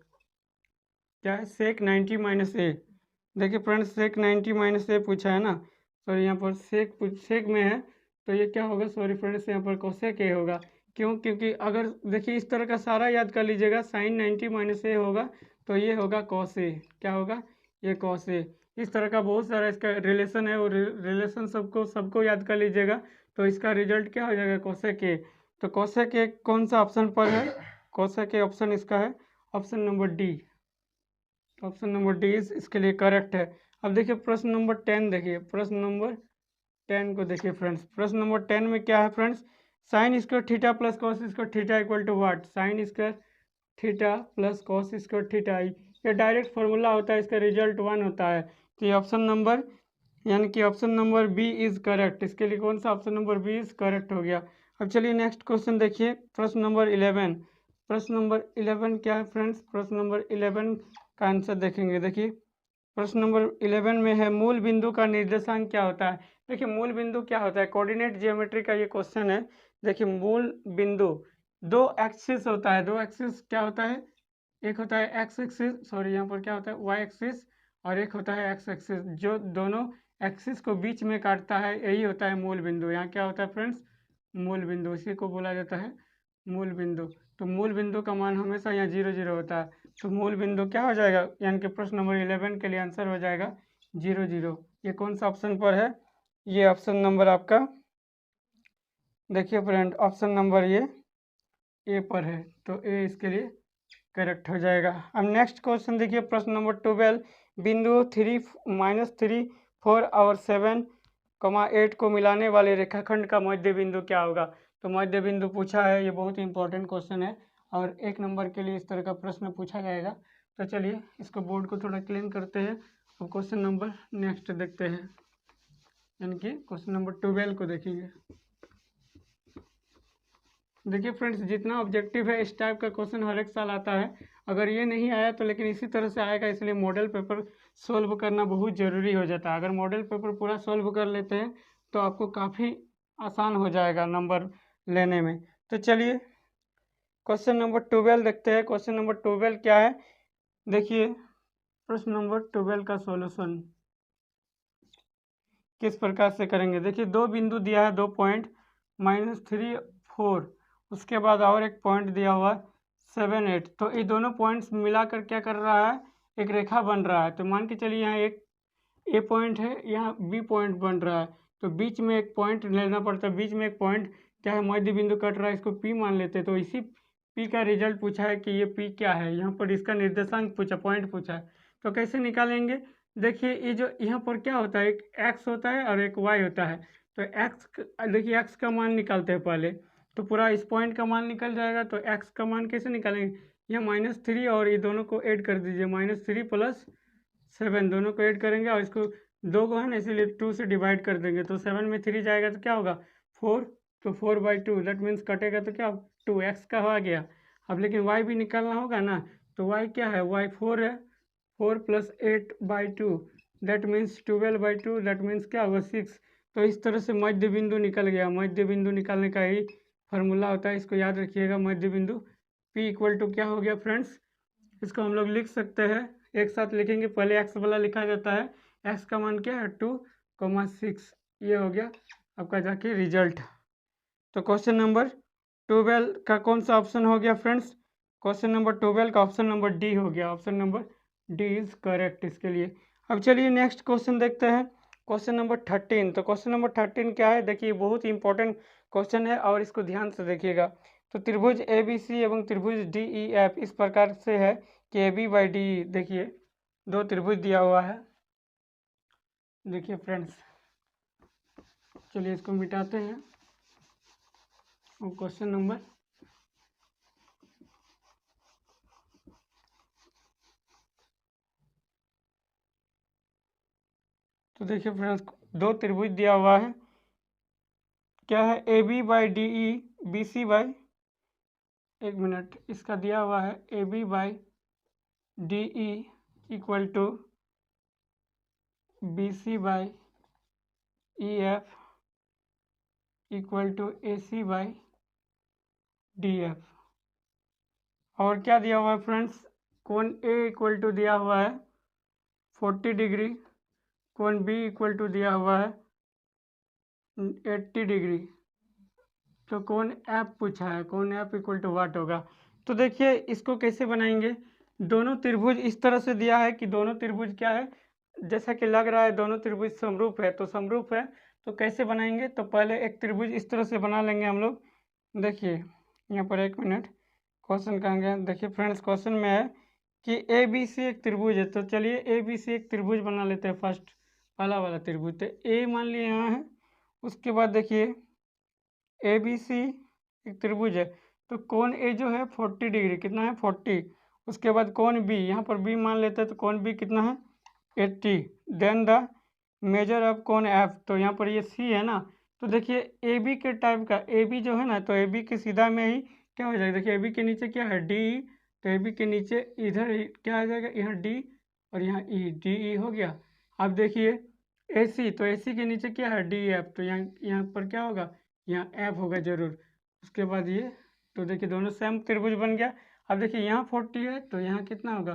क्या है, सेक 90 माइनस ए। देखिए फ्रेंड्स, सेक 90 माइनस ए पूछा है ना, सॉरी यहाँ पर सेक में है तो ये क्या होगा, सॉरी फ्रेंड्स, यहाँ पर कोसेक ए होगा। क्यों, क्योंकि अगर देखिए इस तरह का सारा याद कर लीजिएगा, साइन 90 माइनस ए होगा तो ये होगा कॉस ए, क्या होगा, ये कॉस ए। इस तरह का बहुत सारा इसका रिलेशन है, और रिलेशन सबको याद कर लीजिएगा। तो इसका रिजल्ट क्या हो जाएगा, कोसेक ए। तो कोसेक ए कौन सा ऑप्शन पर है, कोसेक ए ऑप्शन इसका है option number D, option number D इसके लिए करेक्ट है। अब देखिए प्रश्न नंबर 10 देखिए। प्रश्न नंबर 10 को देखिए फ्रेंड्स। प्रश्न नंबर 10 में क्या है friends, sine square theta plus cos square theta equal to what, sine square theta plus cos square theta, ये डायरेक्ट फार्मूला होता है, इसका रिजल्ट 1 होता है। तो ये ऑप्शन नंबर, यानी कि option number B is correct, इसके लिए कौन सा option number B is correct हो गया। अब चलिए नेक्स्ट क्वेश्चन देखिए, प्रश्न नंबर 11। प्रश्न नंबर 11 क्या है फ्रेंड्स, प्रश्न नंबर 11 का आंसर देखेंगे। देखिए प्रश्न नंबर 11 में है, मूल बिंदु का निर्देशांक क्या होता है। देखिए मूल बिंदु क्या होता है, कोऑर्डिनेट जियोमेट्री का ये क्वेश्चन है। देखिए मूल बिंदु, दो एक्सिस होता है, दो एक्सिस क्या होता है, एक होता है एक्स एक्सिस, सॉरी यहाँ पर क्या होता है वाई एक्सिस, और एक होता है एक्स एक्सिस, जो दोनों एक्सिस को बीच में काटता है, यही होता है मूल बिंदु। यहाँ क्या होता है फ्रेंड्स, मूल बिंदु, इसी को बोला जाता है मूल बिंदु। तो मूल बिंदु का मान हमेशा यहाँ 0 0 होता है, तो मूल बिंदु क्या हो जाएगा, यानी कि प्रश्न नंबर 11 के लिए आंसर हो जाएगा 0 0। ये कौन सा ऑप्शन पर है, ये ऑप्शन नंबर आपका देखिए फ्रेंड, ऑप्शन नंबर ये ए पर है, तो ए इसके लिए करेक्ट हो जाएगा। अब नेक्स्ट क्वेश्चन देखिए, प्रश्न नंबर 12, बिंदु 3 -3 4 और 7, 8 को मिलाने वाले रेखाखंड का मध्य बिंदु क्या होगा। तो मध्य बिंदु पूछा है, ये बहुत ही इंपॉर्टेंट क्वेश्चन है और 1 नंबर के लिए इस तरह का प्रश्न पूछा जाएगा। तो चलिए इसको बोर्ड को थोड़ा क्लीन करते हैं और क्वेश्चन नंबर नेक्स्ट देखते हैं, यानी कि क्वेश्चन नंबर 12 को देखेंगे। देखिए फ्रेंड्स, जितना ऑब्जेक्टिव है इस टाइप का क्वेश्चन हर एक साल आता है। अगर ये नहीं आया तो लेकिन इसी तरह से आएगा, इसलिए मॉडल पेपर सोल्व करना बहुत ज़रूरी हो जाता है। अगर मॉडल पेपर पूरा सोल्व कर लेते हैं तो आपको काफ़ी आसान हो जाएगा नंबर लेने में। तो चलिए क्वेश्चन नंबर 12 देखते हैं। क्वेश्चन नंबर 12 क्या है, देखिए प्रश्न नंबर 12 का सॉल्यूशन किस प्रकार से करेंगे। देखिए दो बिंदु दिया है, 2 पॉइंट -3 4, उसके बाद और एक पॉइंट दिया हुआ 7 8। तो ये दोनों पॉइंट्स मिलाकर क्या कर रहा है, एक रेखा बन रहा है। तो मान के चलिए यहाँ एक ए पॉइंट है, यहाँ बी पॉइंट बन रहा है, तो बीच में एक पॉइंट लेना पड़ता है। बीच में एक पॉइंट क्या है, मध्य बिंदु कट रहा है, इसको पी मान लेते हैं। तो इसी पी का रिजल्ट पूछा है कि ये पी क्या है, यहाँ पर इसका निर्देशांक पूछा, पॉइंट पूछा है। तो कैसे निकालेंगे, देखिए ये जो यहाँ पर क्या होता है, एक एक्स होता है और एक वाई होता है। तो एक्स, देखिए एक्स का मान निकालते हैं पहले, तो पूरा इस पॉइंट का मान निकल जाएगा। तो एक्स का मान कैसे निकालेंगे, यहाँ -3 और ये दोनों को ऐड कर दीजिए, -3 + 7 दोनों को ऐड करेंगे और इसको 2 को है ना, इसीलिए 2 से डिवाइड कर देंगे। तो 7 में 3 जाएगा तो क्या होगा 4, तो 4/2 दैट मीन्स कटेगा तो क्या 2 एक्स का आ गया। अब लेकिन वाई भी निकालना होगा ना, तो वाई क्या है, वाई 4 है, 4 + 8/2 दैट मीन्स 12/2 दैट मीन्स क्या होगा 6। तो इस तरह से मध्य बिंदु निकल गया। मध्य बिंदु निकालने का ही फार्मूला होता है, इसको याद रखिएगा। मध्य बिंदु P = क्या हो गया फ्रेंड्स, इसको हम लोग लिख सकते हैं, एक साथ लिखेंगे। पहले एक्स वाला लिखा जाता है, एक्स का मान क्या है 2,6, ये हो गया आपका जाके रिजल्ट। तो क्वेश्चन नंबर 12 का कौन सा ऑप्शन हो गया फ्रेंड्स, क्वेश्चन नंबर 12 का ऑप्शन नंबर डी हो गया। Option number D is correct इसके लिए। अब चलिए नेक्स्ट क्वेश्चन देखते हैं, क्वेश्चन नंबर 13। तो क्वेश्चन नंबर 13 क्या है, देखिए बहुत ही इंपॉर्टेंट क्वेश्चन है और इसको ध्यान से देखिएगा। तो त्रिभुज ए बी सी एवं त्रिभुज डी ई एफ इस प्रकार से है कि ए बी बाई डी, देखिए 2 त्रिभुज दिया हुआ है। देखिए फ्रेंड्स, चलिए इसको मिटाते हैं और क्वेश्चन नंबर तो देखिए फ्रेंड्स 2 त्रिभुज दिया हुआ है, क्या है A B by D E, B C by, एक मिनट, इसका दिया हुआ है A B by D E = B C by E F = A C by D F. और क्या दिया हुआ है फ्रेंड्स, कोण ए = दिया हुआ है 40 डिग्री, कोण बी = दिया हुआ है 80 डिग्री। तो कोण एफ पूछा है, कोण एफ = वाट होगा। तो देखिए इसको कैसे बनाएंगे, दोनों त्रिभुज इस तरह से दिया है कि दोनों त्रिभुज क्या है, जैसा कि लग रहा है दोनों त्रिभुज समरूप है। तो समरूप है तो कैसे बनाएंगे, तो पहले एक त्रिभुज इस तरह से बना लेंगे हम लोग। देखिए यहाँ पर एक मिनट, क्वेश्चन कहाँ गया, देखिए फ्रेंड्स क्वेश्चन में है कि ए बी सी एक त्रिभुज है। तो चलिए ए बी सी एक त्रिभुज बना लेते हैं, फर्स्ट पहला वाला त्रिभुज। तो ए मान लिए यहाँ है, उसके बाद देखिए ए बी सी एक त्रिभुज है, तो कोण ए जो है 40 डिग्री, कितना है 40। उसके बाद कोण बी, यहाँ पर बी मान लेते हैं, तो कोण बी कितना है 80। देन द मेजर ऑफ कोण एफ, तो यहाँ पर ये सी है ना, तो देखिए ए बी के टाइप का, ए बी जो है ना, तो ए बी के सीधा में ही क्या हो जाएगा, देखिए ए बी के नीचे क्या है डी, तो ए बी के नीचे इधर ही क्या आ जाएगा, यहाँ डी और यहाँ ई, डी ई हो गया। अब देखिए ए सी, तो ए सी के नीचे क्या है डी एफ, तो यहाँ पर क्या होगा, यहाँ एफ होगा जरूर। उसके बाद ये, तो देखिए दोनों सेम त्रिभुज बन गया। अब देखिए यहाँ 40 है तो यहाँ कितना होगा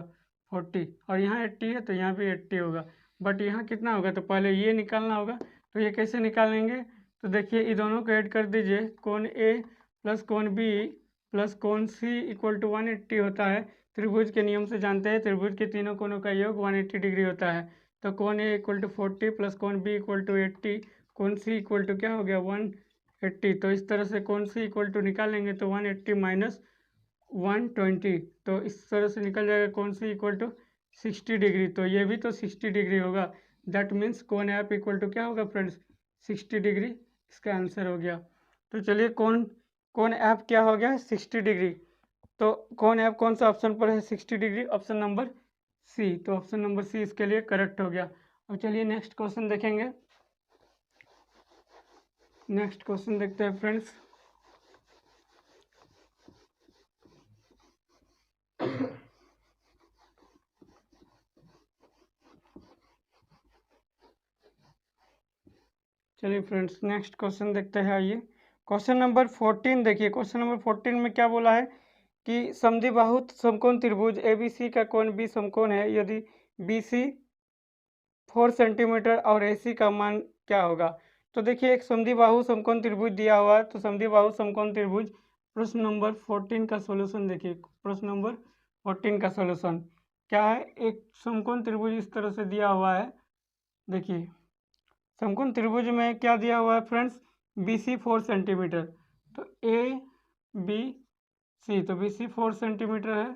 40, और यहाँ 80 है तो यहाँ भी 80 होगा, बट यहाँ कितना होगा, तो पहले ये निकालना होगा। तो ये कैसे निकालेंगे, तो देखिए ये दोनों को ऐड कर दीजिए, कोण ए प्लस कोण बी प्लस कोण सी = 180 होता है। त्रिभुज के नियम से जानते हैं, त्रिभुज के तीनों कोणों का योग 180 डिग्री होता है। तो कोण ए = 40 प्लस कोण बी = 80, कोण सी = क्या हो गया 180। तो इस तरह से कोण सी = निकालेंगे तो 180 माइनस 120, तो इस तरह से निकल जाएगा कोण सी = 60 डिग्री। तो ये भी तो 60 डिग्री होगा, दैट मीन्स कोण एफ = क्या होगा फ्रेंड्स 60 डिग्री, इसका आंसर हो गया। तो चलिए कौन कौन ऐप क्या हो गया 60 डिग्री। तो कौन ऐप कौन सा ऑप्शन पर है 60 डिग्री, ऑप्शन नंबर सी। तो ऑप्शन नंबर सी इसके लिए करेक्ट हो गया। अब चलिए नेक्स्ट क्वेश्चन देखेंगे। नेक्स्ट क्वेश्चन देखते हैं फ्रेंड्स। चलिए फ्रेंड्स नेक्स्ट क्वेश्चन देखते हैं। आइए क्वेश्चन नंबर 14 देखिए। क्वेश्चन नंबर 14 में क्या बोला है कि समद्विबाहु समकोण त्रिभुज ABC का कोण B समकोण है यदि BC 4 सेंटीमीटर और AC का मान क्या होगा। तो देखिए एक समद्विबाहु समकोण त्रिभुज दिया हुआ है। तो समद्विबाहु समकोण त्रिभुज प्रश्न नंबर 14 का सॉल्यूशन देखिए। प्रश्न नंबर 14 का सॉल्यूशन क्या है। एक समकोण त्रिभुज इस तरह से दिया हुआ है। देखिए समकोण त्रिभुज में क्या दिया हुआ है फ्रेंड्स, BC 4 सेंटीमीटर। तो ABC, तो BC 4 सेंटीमीटर है,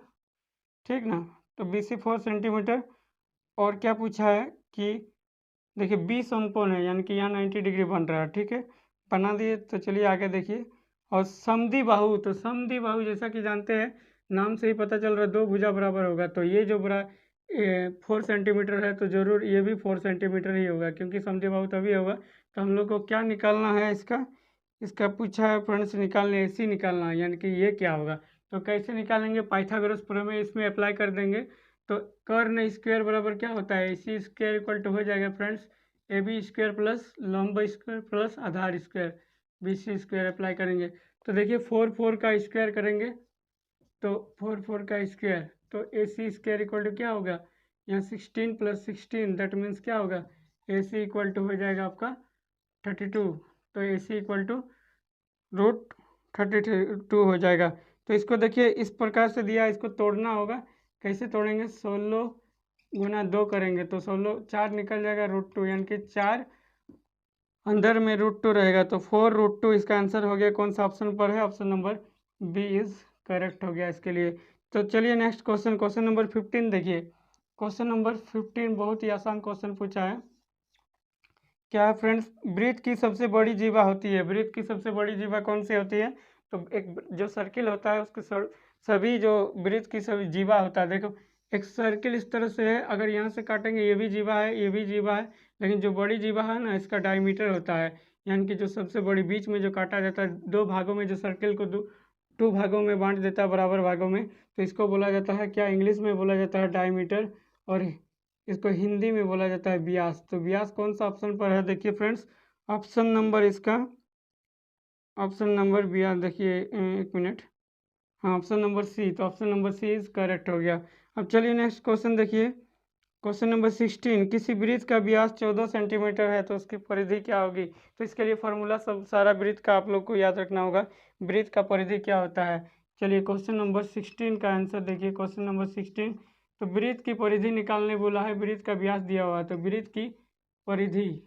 ठीक ना। तो BC 4 सेंटीमीटर और क्या पूछा है कि देखिए B समकोण है, यानी कि यहाँ 90 डिग्री बन रहा है, ठीक है, बना दिए। तो चलिए आगे देखिए। और समद्विबाहु, तो समद्विबाहु जैसा कि जानते हैं नाम से ही पता चल रहा है दो भुजा बराबर होगा। तो ये जो बड़ा 4 सेंटीमीटर है तो जरूर ये भी 4 सेंटीमीटर ही होगा, क्योंकि समद्विबाहु तभी होगा। तो हम लोग को क्या निकालना है इसका पूछा है फ्रेंड्स, निकालने AC निकालना है, यानी कि ये क्या होगा। तो कैसे निकालेंगे, पाइथागोरस प्रमेय इसमें अप्लाई कर देंगे। तो कर्ण स्क्वायर बराबर क्या होता है, AC स्क्वायर इक्वल टू हो जाएगा फ्रेंड्स AB स्क्वायर प्लस लंब स्क्वायर प्लस आधार स्क्वायर, BC स्क्वायर अप्लाई करेंगे। तो देखिए 4 का स्क्वायर करेंगे तो 4 का स्क्वायर, तो AC स्क्वायर इक्वल टू क्या होगा, यहाँ 16 प्लस 16 दैट मीन्स क्या होगा, AC इक्वल टू हो जाएगा आपका 32। तो AC इक्वल टू √32 हो जाएगा। तो इसको देखिए इस प्रकार से दिया, इसको तोड़ना होगा। कैसे तोड़ेंगे, 16 गुना 2 करेंगे तो 16 4 निकल जाएगा √2, यानी कि 4 अंदर में √2 रहेगा। तो 4√2 इसका आंसर हो गया। कौन सा ऑप्शन पर है, option number B is correct हो गया इसके लिए। तो चलिए नेक्स्ट क्वेश्चन, क्वेश्चन नंबर 15 देखिए। क्वेश्चन नंबर 15 बहुत ही आसान क्वेश्चन पूछा है। क्या है फ्रेंड्स, वृत्त की सबसे बड़ी जीवा होती है। वृत्त की सबसे बड़ी जीवा कौन सी होती है, तो एक जो सर्किल होता है उसके सभी जो वृत्त की सभी जीवा होता है। देखो एक सर्किल इस तरह से है, अगर यहाँ से काटेंगे ये भी जीवा है, ये भी जीवा है, लेकिन जो बड़ी जीवा है ना इसका डायमीटर होता है, यानी कि जो सबसे बड़ी बीच में जो काटा जाता है, दो भागों में जो सर्किल को टू भागों में बांट देता है, बराबर भागों में, तो इसको बोला जाता है क्या, इंग्लिश में बोला जाता है डायमीटर, और इसको हिंदी में बोला जाता है व्यास। तो व्यास कौन सा ऑप्शन पर है, देखिए फ्रेंड्स ऑप्शन नंबर इसका, ऑप्शन नंबर व्यास देखिए, एक मिनट, हाँ ऑप्शन नंबर सी। तो option number C is correct हो गया। अब चलिए नेक्स्ट क्वेश्चन देखिए। क्वेश्चन नंबर 16, किसी वृत्त का व्यास 14 सेंटीमीटर है तो उसकी परिधि क्या होगी। तो इसके लिए फॉर्मूला सब सारा वृत्त का आप लोग को याद रखना होगा, वृत्त का परिधि क्या होता है। चलिए क्वेश्चन नंबर 16 का आंसर देखिए। क्वेश्चन नंबर 16, तो वृत्त की परिधि निकालने बोला है, वृत्त का व्यास दिया हुआ है, तो वृत्त की परिधि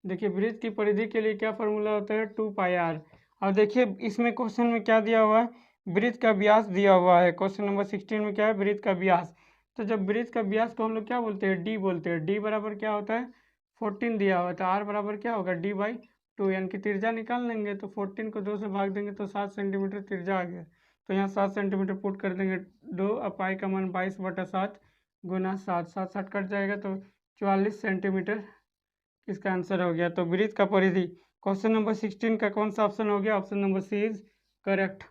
देखिए, वृत्त की परिधि के लिए क्या फॉर्मूला होता है, 2πr। और देखिए इसमें क्वेश्चन में क्या दिया हुआ है, वृत्त का व्यास दिया हुआ है। क्वेश्चन नंबर 16 में क्या है, वृत्त का व्यास। तो जब वृत्त का व्यास को हम लोग क्या बोलते हैं, डी बोलते हैं। डी बराबर क्या होता है, 14 दिया हुआ है, तो आर बराबर क्या होगा, d/2, यानी कि त्रिज्या निकाल लेंगे तो 14 को 2 से भाग देंगे तो 7 सेंटीमीटर त्रिज्या आ गया। तो यहाँ 7 सेंटीमीटर पुट कर देंगे 2, अब पाई का मान 22/7 गुना 7, 7 7 कट जाएगा तो 44 सेंटीमीटर इसका आंसर हो गया। तो वृत्त का परिधि क्वेश्चन नंबर 16 का कौन सा ऑप्शन हो गया, option number C is correct.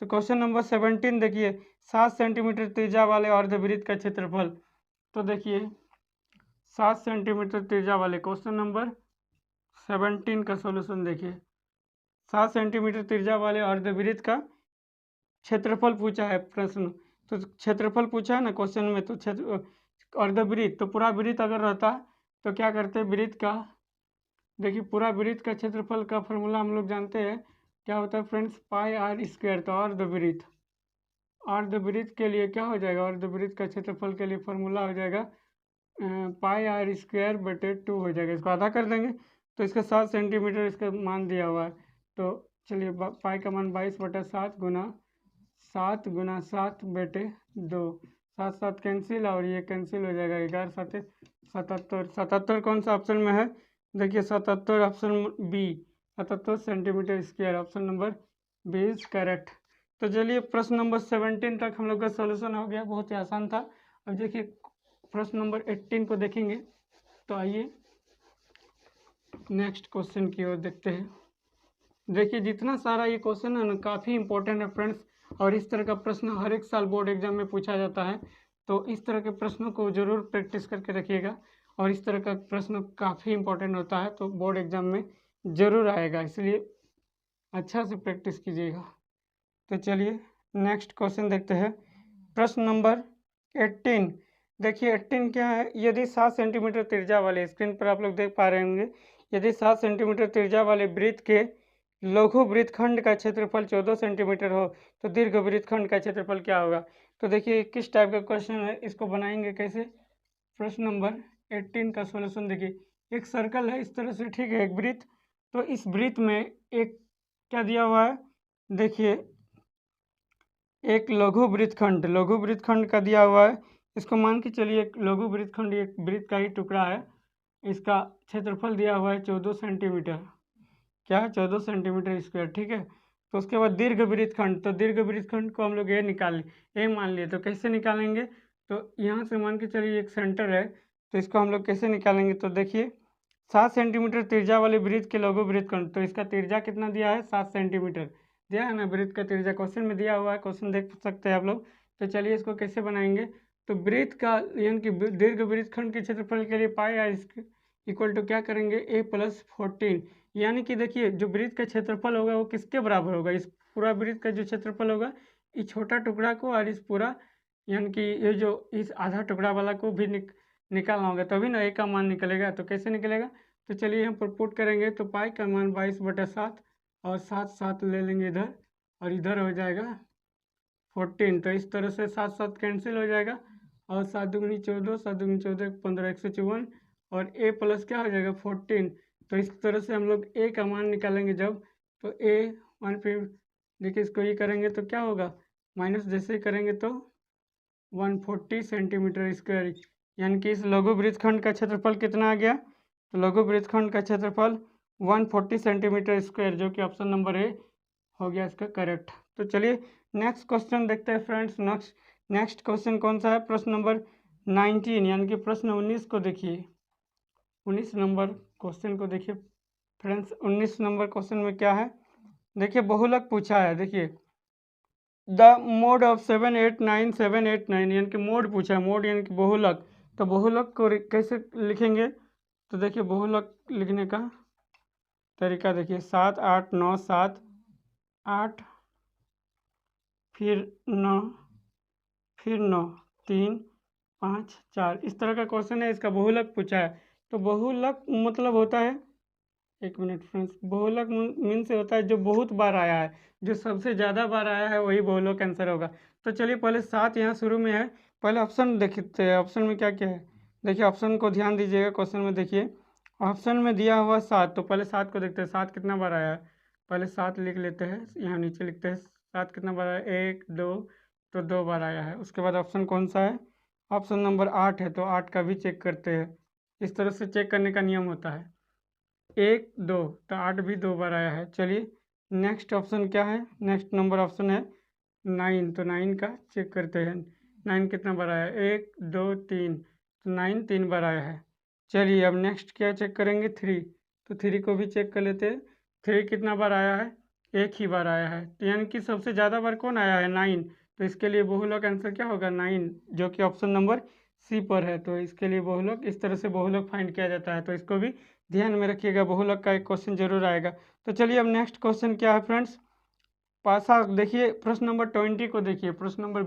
तो क्वेश्चन नंबर 17 देखिए, 7 सेंटीमीटर त्रिज्या वाले अर्धवृत्त का क्षेत्रफल। तो देखिए 7 सेंटीमीटर त्रिज्या वाले क्वेश्चन नंबर 17 का सॉल्यूशन देखिए। 7 सेंटीमीटर त्रिज्या वाले अर्धवृत्त का क्षेत्रफल पूछा है प्रश्न। तो क्षेत्रफल पूछा है ना क्वेश्चन में, तो क्षेत्र अर्धवृत्त, तो पूरा वृत्त अगर रहता तो क्या करते, वृत्त का देखिए पूरा वृत्त का क्षेत्रफल का फॉर्मूला हम लोग जानते हैं क्या होता है फ्रेंड्स, πr²। तो अर्धवृत्त के लिए क्या हो जाएगा, अर्धवृत्त का क्षेत्रफल के लिए फॉर्मूला हो जाएगा πr²/2 हो जाएगा। इसको आधा कर देंगे तो इसका 7 सेंटीमीटर इसका मान दिया हुआ है। तो चलिए पाई का मान 22/7 गुना 7 गुना 7/2, 7 7 कैंसिल और ये कैंसिल हो जाएगा, 11 7 77। 77 कौन सा ऑप्शन में है, देखिए 77 option B, 77 centimetre square. Option number 20 correct. तो चलिए प्रश्न नंबर 17 तक हम लोग का सॉल्यूशन हो गया, बहुत ही आसान था। अब देखिए प्रश्न नंबर 18 को देखेंगे। तो आइए नेक्स्ट क्वेश्चन की ओर देखते हैं। देखिए जितना सारा ये क्वेश्चन है ना काफ़ी इंपॉर्टेंट है फ्रेंड्स, और इस तरह का प्रश्न हर एक साल बोर्ड एग्जाम में पूछा जाता है। तो इस तरह के प्रश्नों को जरूर प्रैक्टिस करके रखिएगा, और इस तरह का प्रश्न काफ़ी इंपॉर्टेंट होता है, तो बोर्ड एग्जाम में ज़रूर आएगा, इसलिए अच्छा से प्रैक्टिस कीजिएगा। तो चलिए नेक्स्ट क्वेश्चन देखते हैं। प्रश्न नंबर 18। देखिए 18 क्या है, यदि 7 सेंटीमीटर त्रिज्या वाले, स्क्रीन पर आप लोग देख पा रहे होंगे, यदि 7 सेंटीमीटर त्रिज्या वाले वृत्त के लघु वृत्तखंड का क्षेत्रफल 14 सेंटीमीटर हो तो दीर्घ वृत्तखंड का क्षेत्रफल क्या होगा। तो देखिए किस टाइप का क्वेश्चन है, इसको बनाएंगे कैसे। प्रश्न नंबर 18 का सॉल्यूशन देखिए, एक सर्कल है इस तरह से, ठीक है, एक वृत्त। तो इस वृत्त में एक क्या दिया हुआ है, देखिए एक लघु वृत्तखंड का दिया हुआ है। इसको मान के चलिए एक लघु वृत्तखंड एक वृत्त का ही टुकड़ा है, इसका क्षेत्रफल दिया हुआ है 14 सेंटीमीटर, क्या है 14 सेंटीमीटर स्क्वायर, ठीक है। तो उसके बाद दीर्घ वृत्तखंड, तो दीर्घ वृत्तखंड को हम लोग ये मान लिए, तो कैसे निकालेंगे। तो यहाँ से मान के चलिए एक सेंटर है, तो इसको हम लोग कैसे निकालेंगे। तो देखिए 7 सेंटीमीटर त्रिज्या वाले वृत्त के लघु वृत्तखंड, तो इसका त्रिज्या कितना दिया है 7 सेंटीमीटर दिया है ना, वृत्त का त्रिज्या क्वेश्चन में दिया हुआ है, क्वेश्चन देख सकते हैं आप लोग। तो चलिए इसको कैसे बनाएंगे। तो वृत्त का यानी कि दीर्घ वृत्तखंड के क्षेत्रफल के लिए पाई आर इक्वल टू क्या करेंगे a+14, यानी कि देखिए जो वृत्त का क्षेत्रफल होगा वो किसके बराबर होगा, इस पूरा वृत्त का जो क्षेत्रफल होगा इस छोटा टुकड़ा को और इस पूरा यानी कि ये जो इस आधा टुकड़ा वाला को भी निकालना होगा, तभी ना ए का मान निकलेगा। तो कैसे निकलेगा, तो चलिए यहाँ पर पुट करेंगे, तो पाई का मान 22/7 और 7 ले लेंगे इधर, और इधर हो जाएगा 14। तो इस तरह से 7 कैंसिल हो जाएगा, और 7 दूनी 14, 7 दूनी 14, 15, 154, और ए प्लस क्या हो जाएगा 14। तो इस तरह से हम लोग ए का मान निकालेंगे जब, तो ए 1 फिर देखिए इसको ये करेंगे तो क्या होगा, माइनस जैसे ही करेंगे तो 140 सेंटीमीटर स्क्वायर, यानी कि इस लघु वृत्तखंड का क्षेत्रफल कितना आ गया, तो लघु वृत्तखंड का क्षेत्रफल 140 सेंटीमीटर स्क्वायर, जो कि ऑप्शन नंबर ए हो गया इसका करेक्ट। तो चलिए नेक्स्ट क्वेश्चन देखते हैं फ्रेंड्स। नेक्स्ट क्वेश्चन कौन सा है, प्रश्न नंबर 19 यानी कि प्रश्न 19 को देखिए। 19 नंबर क्वेश्चन को देखिए फ्रेंड्स। 19 नंबर क्वेश्चन में क्या है, देखिए बहुलक पूछा है। देखिए द मोड ऑफ 789 यानी कि मोड पूछा है, मोड यानी कि बहुलक। तो बहुलक को कैसे लिखेंगे, तो देखिए बहुलक लिखने का तरीका देखिए 7 8 9 7 8 फिर 9 फिर 9 3 5 4, इस तरह का क्वेश्चन है, इसका बहुलक पूछा है। तो बहुलक मतलब होता है, एक मिनट फ्रेंड्स, बहुलक मीन से होता है जो बहुत बार आया है, जो सबसे ज़्यादा बार आया है वही बहुलक आंसर होगा। तो चलिए पहले 7 यहाँ शुरू में है, पहले ऑप्शन देखते हैं, ऑप्शन में क्या क्या है। देखिए ऑप्शन को ध्यान दीजिएगा, क्वेश्चन में देखिए ऑप्शन में दिया हुआ 7, तो पहले 7 को देखते हैं 7 कितना बार आया है। पहले 7 लिख लेते हैं, यहाँ नीचे लिखते हैं 7 कितना बार आया है, 1 2, तो 2 बार आया है। उसके बाद ऑप्शन कौन सा है, ऑप्शन नंबर 8 है, तो 8 का भी चेक करते हैं। इस तरह से चेक करने का नियम होता है, 1 2, तो 8 भी 2 बार आया है। चलिए नेक्स्ट ऑप्शन क्या है, नेक्स्ट नंबर ऑप्शन है 9, तो 9 का चेक करते हैं, 9 कितना बार आया है, 1 2 3, तो 9 3 बार आया है। चलिए अब नेक्स्ट क्या चेक करेंगे, 3, तो 3 को भी चेक कर लेते हैं, 3 कितना बार आया है, एक ही बार आया है, तो यानी कि सबसे ज़्यादा बार कौन आया है 9, तो इसके लिए बहुलक आंसर क्या होगा 9, जो कि ऑप्शन नंबर सी पर है। तो इसके लिए बहुलक, इस तरह से बहुलक फाइंड किया जाता है, तो इसको भी ध्यान में रखिएगा, बहुलक का एक क्वेश्चन जरूर आएगा। तो चलिए अब नेक्स्ट क्वेश्चन क्या है फ्रेंड्स, पासा देखिए प्रश्न नंबर 20 को देखिए, प्रश्न नंबर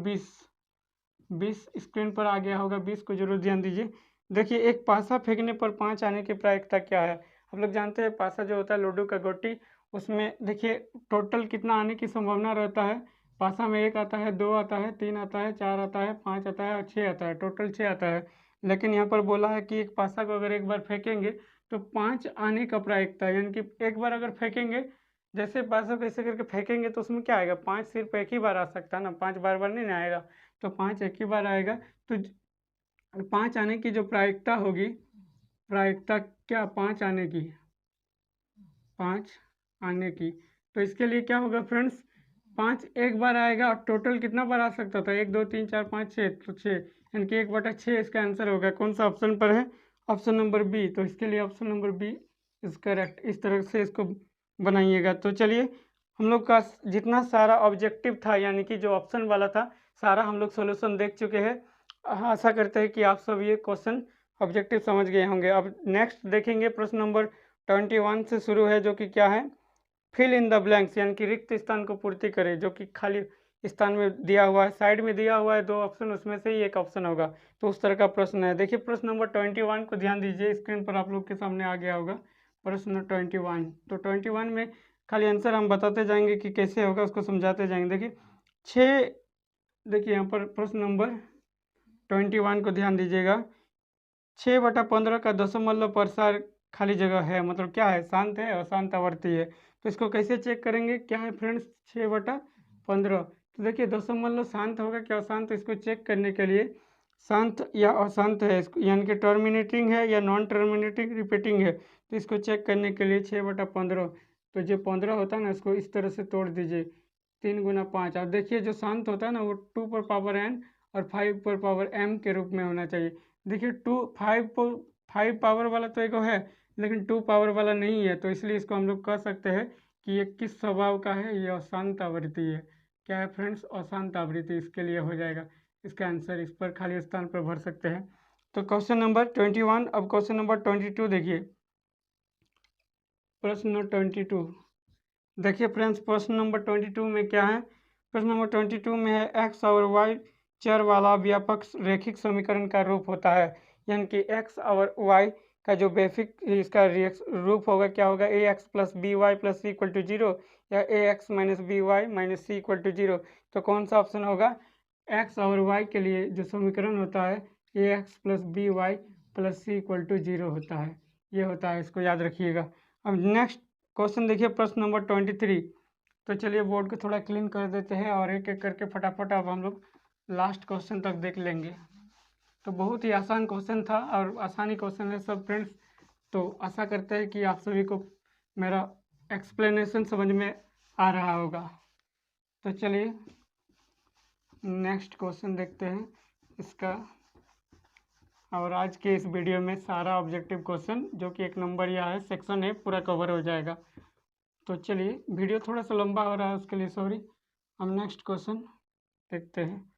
20 स्क्रीन पर आ गया होगा, 20 को जरूर ध्यान दीजिए। देखिए एक पासा फेंकने पर 5 आने की प्रायिकता क्या है। आप लोग जानते हैं पासा जो होता है लूडो का गोटी, उसमें देखिए टोटल कितना आने की संभावना रहता है। पासा में 1 आता है, 2 आता है, 3 आता है, 4 आता है, 5 आता है और 6 आता है, टोटल 6 आता है। लेकिन यहाँ पर बोला है कि एक पासा को अगर एक बार फेंकेंगे तो 5 आने का प्रायिकता, यानी कि एक बार अगर फेंकेंगे, जैसे पासा को ऐसे करके फेंकेंगे तो उसमें क्या आएगा, 5 सिर्फ एक ही बार आ सकता है ना, 5 बार बार नहीं ना आएगा, तो 5 एक ही बार आएगा। तो 5 आने की जो प्रायिकता होगी, प्रायिकता क्या 5 आने की, 5 आने की। तो इसके लिए क्या होगा फ्रेंड्स, 5 एक बार आएगा और टोटल कितना बार आ सकता था, 1 2 3 4 5 6, तो 6 यानी कि 1/6 इसका आंसर होगा। कौन सा ऑप्शन पर है, ऑप्शन नंबर बी। तो इसके लिए option number B is correct. इस तरह से इसको बनाइएगा। तो चलिए हम लोग का जितना सारा ऑब्जेक्टिव था यानी कि जो ऑप्शन वाला था सारा हम लोग सोल्यूशन देख चुके हैं। आशा करते हैं कि आप सब ये क्वेश्चन ऑब्जेक्टिव समझ गए होंगे। अब नेक्स्ट देखेंगे प्रश्न नंबर 21 से शुरू है, जो कि क्या है, फिल इन द ब्लैंक्स यानी कि रिक्त स्थान को पूर्ति करें। जो कि खाली स्थान में दिया हुआ है, साइड में दिया हुआ है 2 ऑप्शन, उसमें से ही एक ऑप्शन होगा। तो उस तरह का प्रश्न है। देखिए प्रश्न नंबर 21 को ध्यान दीजिए, स्क्रीन पर आप लोग के सामने आ गया होगा प्रश्न 21। तो 21 में खाली आंसर हम बताते जाएंगे कि कैसे होगा, उसको समझाते जाएंगे। देखिए 6, देखिए यहाँ पर प्रश्न नंबर 21 को ध्यान दीजिएगा। 6/15 का दशमलव प्रसार खाली जगह है, मतलब क्या है, शांत है, अशांत आवर्ती है। तो इसको कैसे चेक करेंगे, क्या है फ्रेंड्स 6/15। तो देखिए दशमलव शांत होगा क्या अशांत, तो इसको चेक करने के लिए शांत या अशांत है यानी कि टर्मिनेटिंग है या नॉन टर्मिनेटिंग रिपीटिंग है। तो इसको चेक करने के लिए 6/15, तो जो 15 होता है ना इसको इस तरह से तोड़ दीजिए, 3 × 5। अब देखिए जो शांत होता है ना वो 2 और 5 के रूप में होना चाहिए। देखिए 5 पावर वाला तो एक है, लेकिन 2 पावर वाला नहीं है। तो इसलिए इसको हम लोग कह सकते हैं कि ये किस स्वभाव का है, ये अशांत आवृत्ति है। क्या है फ्रेंड्स, अशांत आवृत्ति। इसके लिए हो जाएगा इसका आंसर, इस पर खाली स्थान पर भर सकते हैं। तो क्वेश्चन नंबर 21। अब क्वेश्चन नंबर 22 देखिए, प्रश्न 22। देखिए फ्रेंड्स प्रश्न नंबर 22 में क्या है, प्रश्न नंबर 22 में है एक्स और वाई चर वाला व्यापक रैखिक समीकरण का रूप होता है। यानी कि एक्स और वाई का जो बेसिक इसका रूप होगा क्या होगा, a x plus b y plus c equal to 0 या a x minus b y minus c equal to 0। तो कौन सा ऑप्शन होगा, एक्स और वाई के लिए जो समीकरण होता है a x plus b y plus c equal to 0 होता है, ये होता है, इसको याद रखिएगा। अब नेक्स्ट क्वेश्चन देखिए प्रश्न नंबर 23। तो चलिए बोर्ड को थोड़ा क्लीन कर देते हैं और एक एक करके फटाफट अब हम लोग लास्ट क्वेश्चन तक देख लेंगे। तो बहुत ही आसान क्वेश्चन था और आसानी क्वेश्चन है सब फ्रेंड्स। तो आशा करते हैं कि आप सभी को मेरा एक्सप्लेनेशन समझ में आ रहा होगा। तो चलिए नेक्स्ट क्वेश्चन देखते हैं इसका, और आज के इस वीडियो में सारा ऑब्जेक्टिव क्वेश्चन जो कि 1 नंबर या है सेक्शन है पूरा कवर हो जाएगा। तो चलिए वीडियो थोड़ा सा लंबा हो रहा है उसके लिए सॉरी। हम नेक्स्ट क्वेश्चन देखते हैं।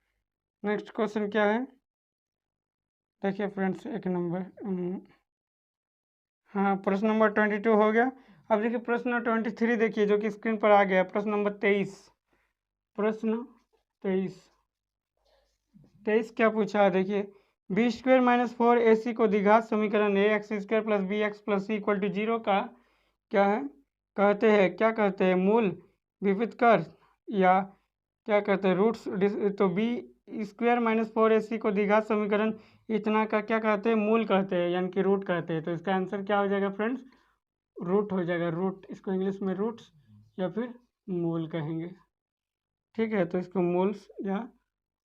नेक्स्ट क्वेश्चन क्या है, देखिए फ्रेंड्स 1 नंबर, हाँ प्रश्न नंबर 22 हो गया। अब देखिए प्रश्न नंबर 23 देखिए जो कि स्क्रीन पर आ गया, प्रश्न नंबर 23। प्रश्न 23 क्या पूछा है, देखिए b² - 4ac को द्विघात समीकरण ax² + bx + c = 0 का क्या है कहते हैं, क्या कहते हैं, मूल, विविध कर या क्या कहते हैं, रूट्स। तो b² - 4ac को द्विघात समीकरण इतना का क्या कहते हैं, मूल कहते हैं यानी कि रूट कहते हैं। तो इसका आंसर क्या हो जाएगा फ्रेंड्स, रूट हो जाएगा, रूट। इसको इंग्लिश में रूट्स या फिर मूल कहेंगे, ठीक है। तो इसको मूल्स या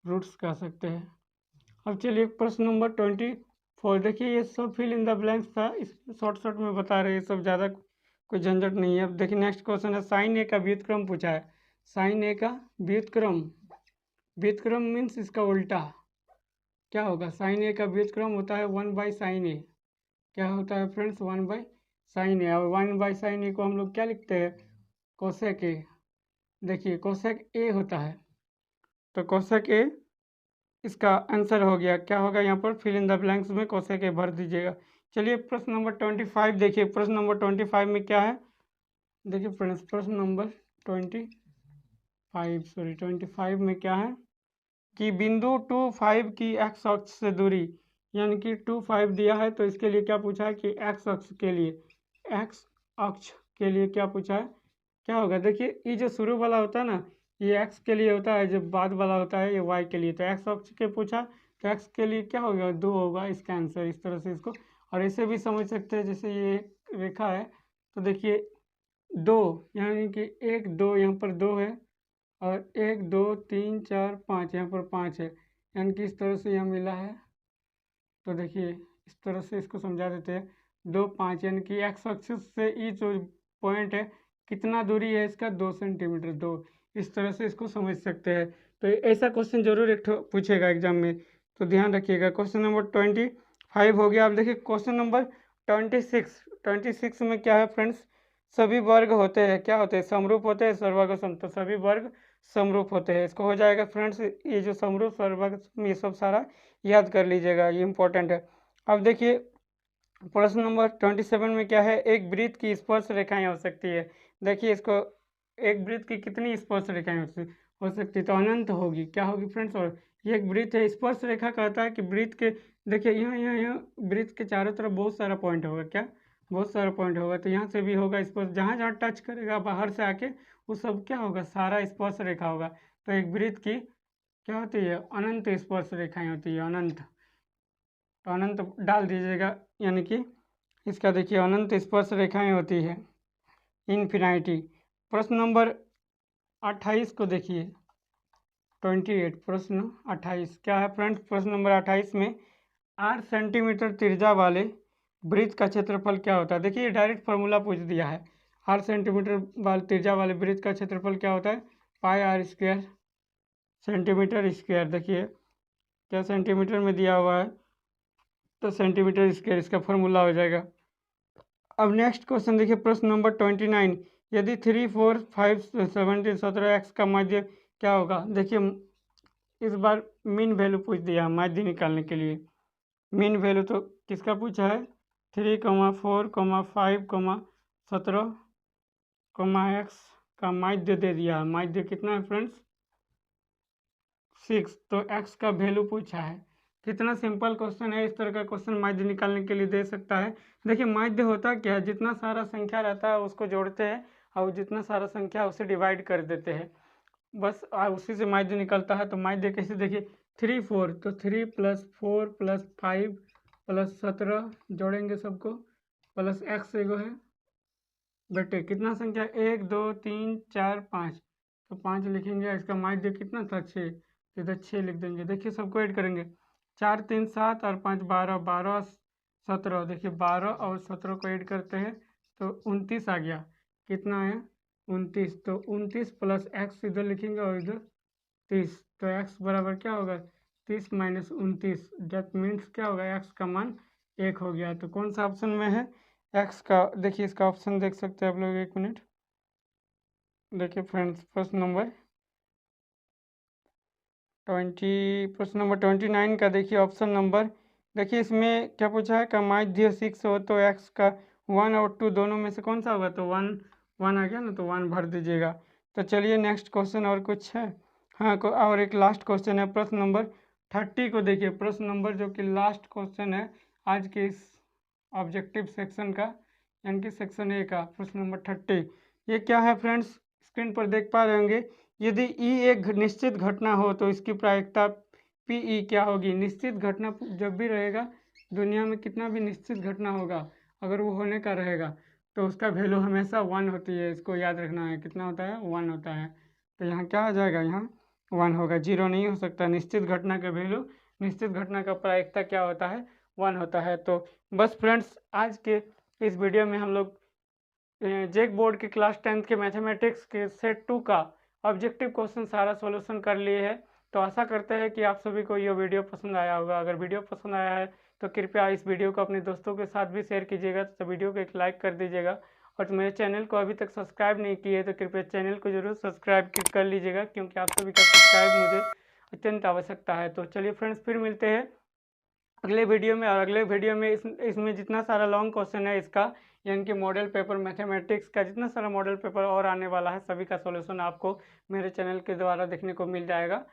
रूट्स कह सकते हैं। अब चलिए प्रश्न नंबर 24 देखिए, ये सब फिल इन द ब्लैंक्स था, इस शॉर्ट में बता रहे हैं, सब ज़्यादा कोई झंझट नहीं है। अब देखिए नेक्स्ट क्वेश्चन है, साइन ए का व्युत्क्रम पूछा है। साइन ए का व्युत्क्रम, व्युत्क्रम मीन्स इसका उल्टा क्या होगा, साइन ए का व्युत्क्रम होता है 1/sin a। क्या होता है फ्रेंड्स, 1/sin a। और 1/sin a को हम लोग क्या लिखते हैं, कोसेक ए। देखिए कोसेक ए होता है, तो कोसेक ए इसका आंसर हो गया। क्या होगा यहाँ पर, फिल इन द ब्लैंक्स में कोसेक ए भर दीजिएगा। चलिए प्रश्न नंबर 25 देखिए, प्रश्न नंबर 25 में क्या है, देखिए फ्रेंड्स प्रश्न नंबर 25 में क्या है कि बिंदु 2 5 की एक्स अक्ष से दूरी, यानी कि 2 5 दिया है, तो इसके लिए क्या पूछा है कि एक्स अक्ष के लिए, एक्स अक्ष के लिए क्या पूछा है, क्या होगा। देखिए ये जो शुरू वाला होता है ना ये एक्स के लिए होता है, जो बाद वाला होता है ये वाई के लिए। तो एक्स अक्ष के पूछा तो एक्स के लिए क्या होगा, 2 होगा इसका आंसर। इस तरह से इसको, और ऐसे भी समझ सकते हैं, जैसे ये रेखा है तो देखिए 2 यानी कि 1 2 यहाँ पर 2 है, और 1 2 3 4 5 यहाँ पर 5 है, यानी कि इस तरह से यहाँ मिला है। तो देखिए इस तरह से इसको समझा देते हैं, 2 5 यानी कि एक्स एक्सिस से ये जो पॉइंट है कितना दूरी है इसका, 2 सेंटीमीटर, 2। इस तरह से इसको समझ सकते हैं। तो ऐसा क्वेश्चन जरूर एक ठो पूछेगा एग्जाम में, तो ध्यान रखिएगा। क्वेश्चन नंबर 25 हो गया। अब देखिए क्वेश्चन नंबर 26 में क्या है फ्रेंड्स, सभी वर्ग होते हैं, क्या होते हैं, समरूप होते हैं, सर्ववर्ग सम, तो सभी वर्ग समरूप होते हैं। इसको हो जाएगा फ्रेंड्स, ये जो समरूप सर्ववर्ग ये सब सारा याद कर लीजिएगा, ये इंपॉर्टेंट है। अब देखिए प्रश्न नंबर 27 में क्या है, एक वृत्त की स्पर्श रेखाएं हो सकती है। देखिए इसको, एक वृत्त की कितनी स्पर्श रेखाएं हो सकती है, तो अनंत होगी, क्या होगी फ्रेंड्स। और ये एक वृत्त है, स्पर्श रेखा कहता है कि वृत्त के, देखिए यहाँ वृत्त के चारों तरफ बहुत सारा पॉइंट होगा, क्या बहुत सारा पॉइंट होगा, तो यहाँ से भी होगा स्पर्श, जहाँ जहाँ टच करेगा बाहर से आके वो सब क्या होगा, सारा स्पर्श रेखा होगा। तो एक वृत्त की क्या होती है, अनंत स्पर्श रेखाएं होती है, अनंत। तो अनंत डाल दीजिएगा, यानी कि इसका देखिए अनंत स्पर्श रेखाएं होती है, इनफिनाइटी। प्रश्न नंबर 28 को देखिए, 28 प्रश्न 28 क्या है फ्रेंड्स, प्रश्न नंबर 28 में 8 सेंटीमीटर त्रिज्या वाले वृत्त का क्षेत्रफल क्या होता है। देखिए डायरेक्ट फार्मूला पूछ दिया है, 8 सेंटीमीटर वाले त्रिज्या वाले वृत्त का क्षेत्रफल क्या होता है, पाई आर स्क्वायर सेंटीमीटर स्क्वायर। देखिए क्या सेंटीमीटर में दिया हुआ है, तो सेंटीमीटर स्क्वायर इसका फॉर्मूला हो जाएगा। अब नेक्स्ट क्वेश्चन देखिए, प्रश्न नंबर 29, यदि 3, 4, 5, 17, 17 एक्स का माध्य क्या होगा। देखिए इस बार मीन वैल्यू पूछ दिया है माध्य निकालने के लिए। मीन वैल्यू तो किसका पूछा है, 3, 4, 5, 17, एक्स का माध्य दे दिया है। माध्य कितना है फ्रेंड्स, 6। तो एक्स का वैल्यू पूछा है। कितना सिंपल क्वेश्चन है, इस तरह का क्वेश्चन माध्य निकालने के लिए दे सकता है। देखिए माध्य होता क्या है, जितना सारा संख्या रहता है उसको जोड़ते हैं और जितना सारा संख्या उसे डिवाइड कर देते हैं, बस उसी से माध्य निकलता है। तो माध्य कैसे, देखिए 3, 4, तो 3 + 4 + 5 + 17 जोड़ेंगे सबको, प्लस एक्स एगो है बेटे, कितना संख्या 1, 2, 3, 4, 5, तो 5 लिखेंगे। इसका माध्य कितना था, 6, तो इधर 6 लिख देंगे। देखिए सबको ऐड करेंगे, 4, 3, 7 और 5 12, 12, 17। देखिए 12 और 17 को ऐड करते हैं तो 29 आ गया। कितना है, 29। तो 29 + एक्स इधर लिखेंगे और इधर 30, तो एक्स बराबर क्या होगा, 30 - 29, डेट मीन्स क्या होगा, एक्स का मान 1 हो गया। तो कौन सा ऑप्शन में है, एक्स का। देखिए इसका ऑप्शन देख सकते हैं आप लोग, 1 मिनट देखिए फ्रेंड्स, प्रश्न नंबर 29 का देखिए ऑप्शन नंबर, देखिए इसमें क्या पूछा है, का माध्य 6 हो तो एक्स का 1 और 2 दोनों में से कौन सा होगा, तो 1 1 आ गया ना, तो 1 भर दीजिएगा। तो चलिए नेक्स्ट क्वेश्चन और कुछ है, हाँ और एक लास्ट क्वेश्चन है, प्रश्न नंबर 30 को देखिए। प्रश्न नंबर जो कि लास्ट क्वेश्चन है आज के इस ऑब्जेक्टिव सेक्शन का, यानी कि सेक्शन ए का, प्रश्न नंबर 30। ये क्या है फ्रेंड्स, स्क्रीन पर देख पा रहे होंगे, यदि ई एक निश्चित घटना हो तो इसकी प्रायिकता पी ई क्या होगी। निश्चित घटना जब भी रहेगा दुनिया में, कितना भी निश्चित घटना होगा अगर वो होने का रहेगा तो उसका वैल्यू हमेशा 1 होती है। इसको याद रखना है, कितना होता है, 1 होता है। तो यहाँ क्या आ जाएगा, यहाँ 1 होगा, 0 नहीं हो सकता। निश्चित घटना का वैल्यू, निश्चित घटना का प्रायिकता क्या होता है, 1 होता है। तो बस फ्रेंड्स आज के इस वीडियो में हम लोग जेक बोर्ड के क्लास 10th के मैथमेटिक्स के सेट 2 का ऑब्जेक्टिव क्वेश्चन सारा सॉल्यूशन कर लिए है। तो आशा करते हैं कि आप सभी को ये वीडियो पसंद आया होगा। अगर वीडियो पसंद आया है तो कृपया इस वीडियो को अपने दोस्तों के साथ भी शेयर कीजिएगा, तो वीडियो को एक लाइक कर दीजिएगा। और तो मेरे चैनल को अभी तक सब्सक्राइब नहीं किए तो कृपया चैनल को जरूर सब्सक्राइब कर लीजिएगा, क्योंकि आप सभी का सब्सक्राइब मुझे अत्यंत आवश्यकता है। तो चलिए फ्रेंड्स, फिर मिलते हैं अगले वीडियो में। और अगले वीडियो में इसमें जितना सारा लॉन्ग क्वेश्चन है इसका, यानी कि मॉडल पेपर मैथमेटिक्स का जितना सारा मॉडल पेपर और आने वाला है, सभी का सॉल्यूशन आपको मेरे चैनल के द्वारा देखने को मिल जाएगा।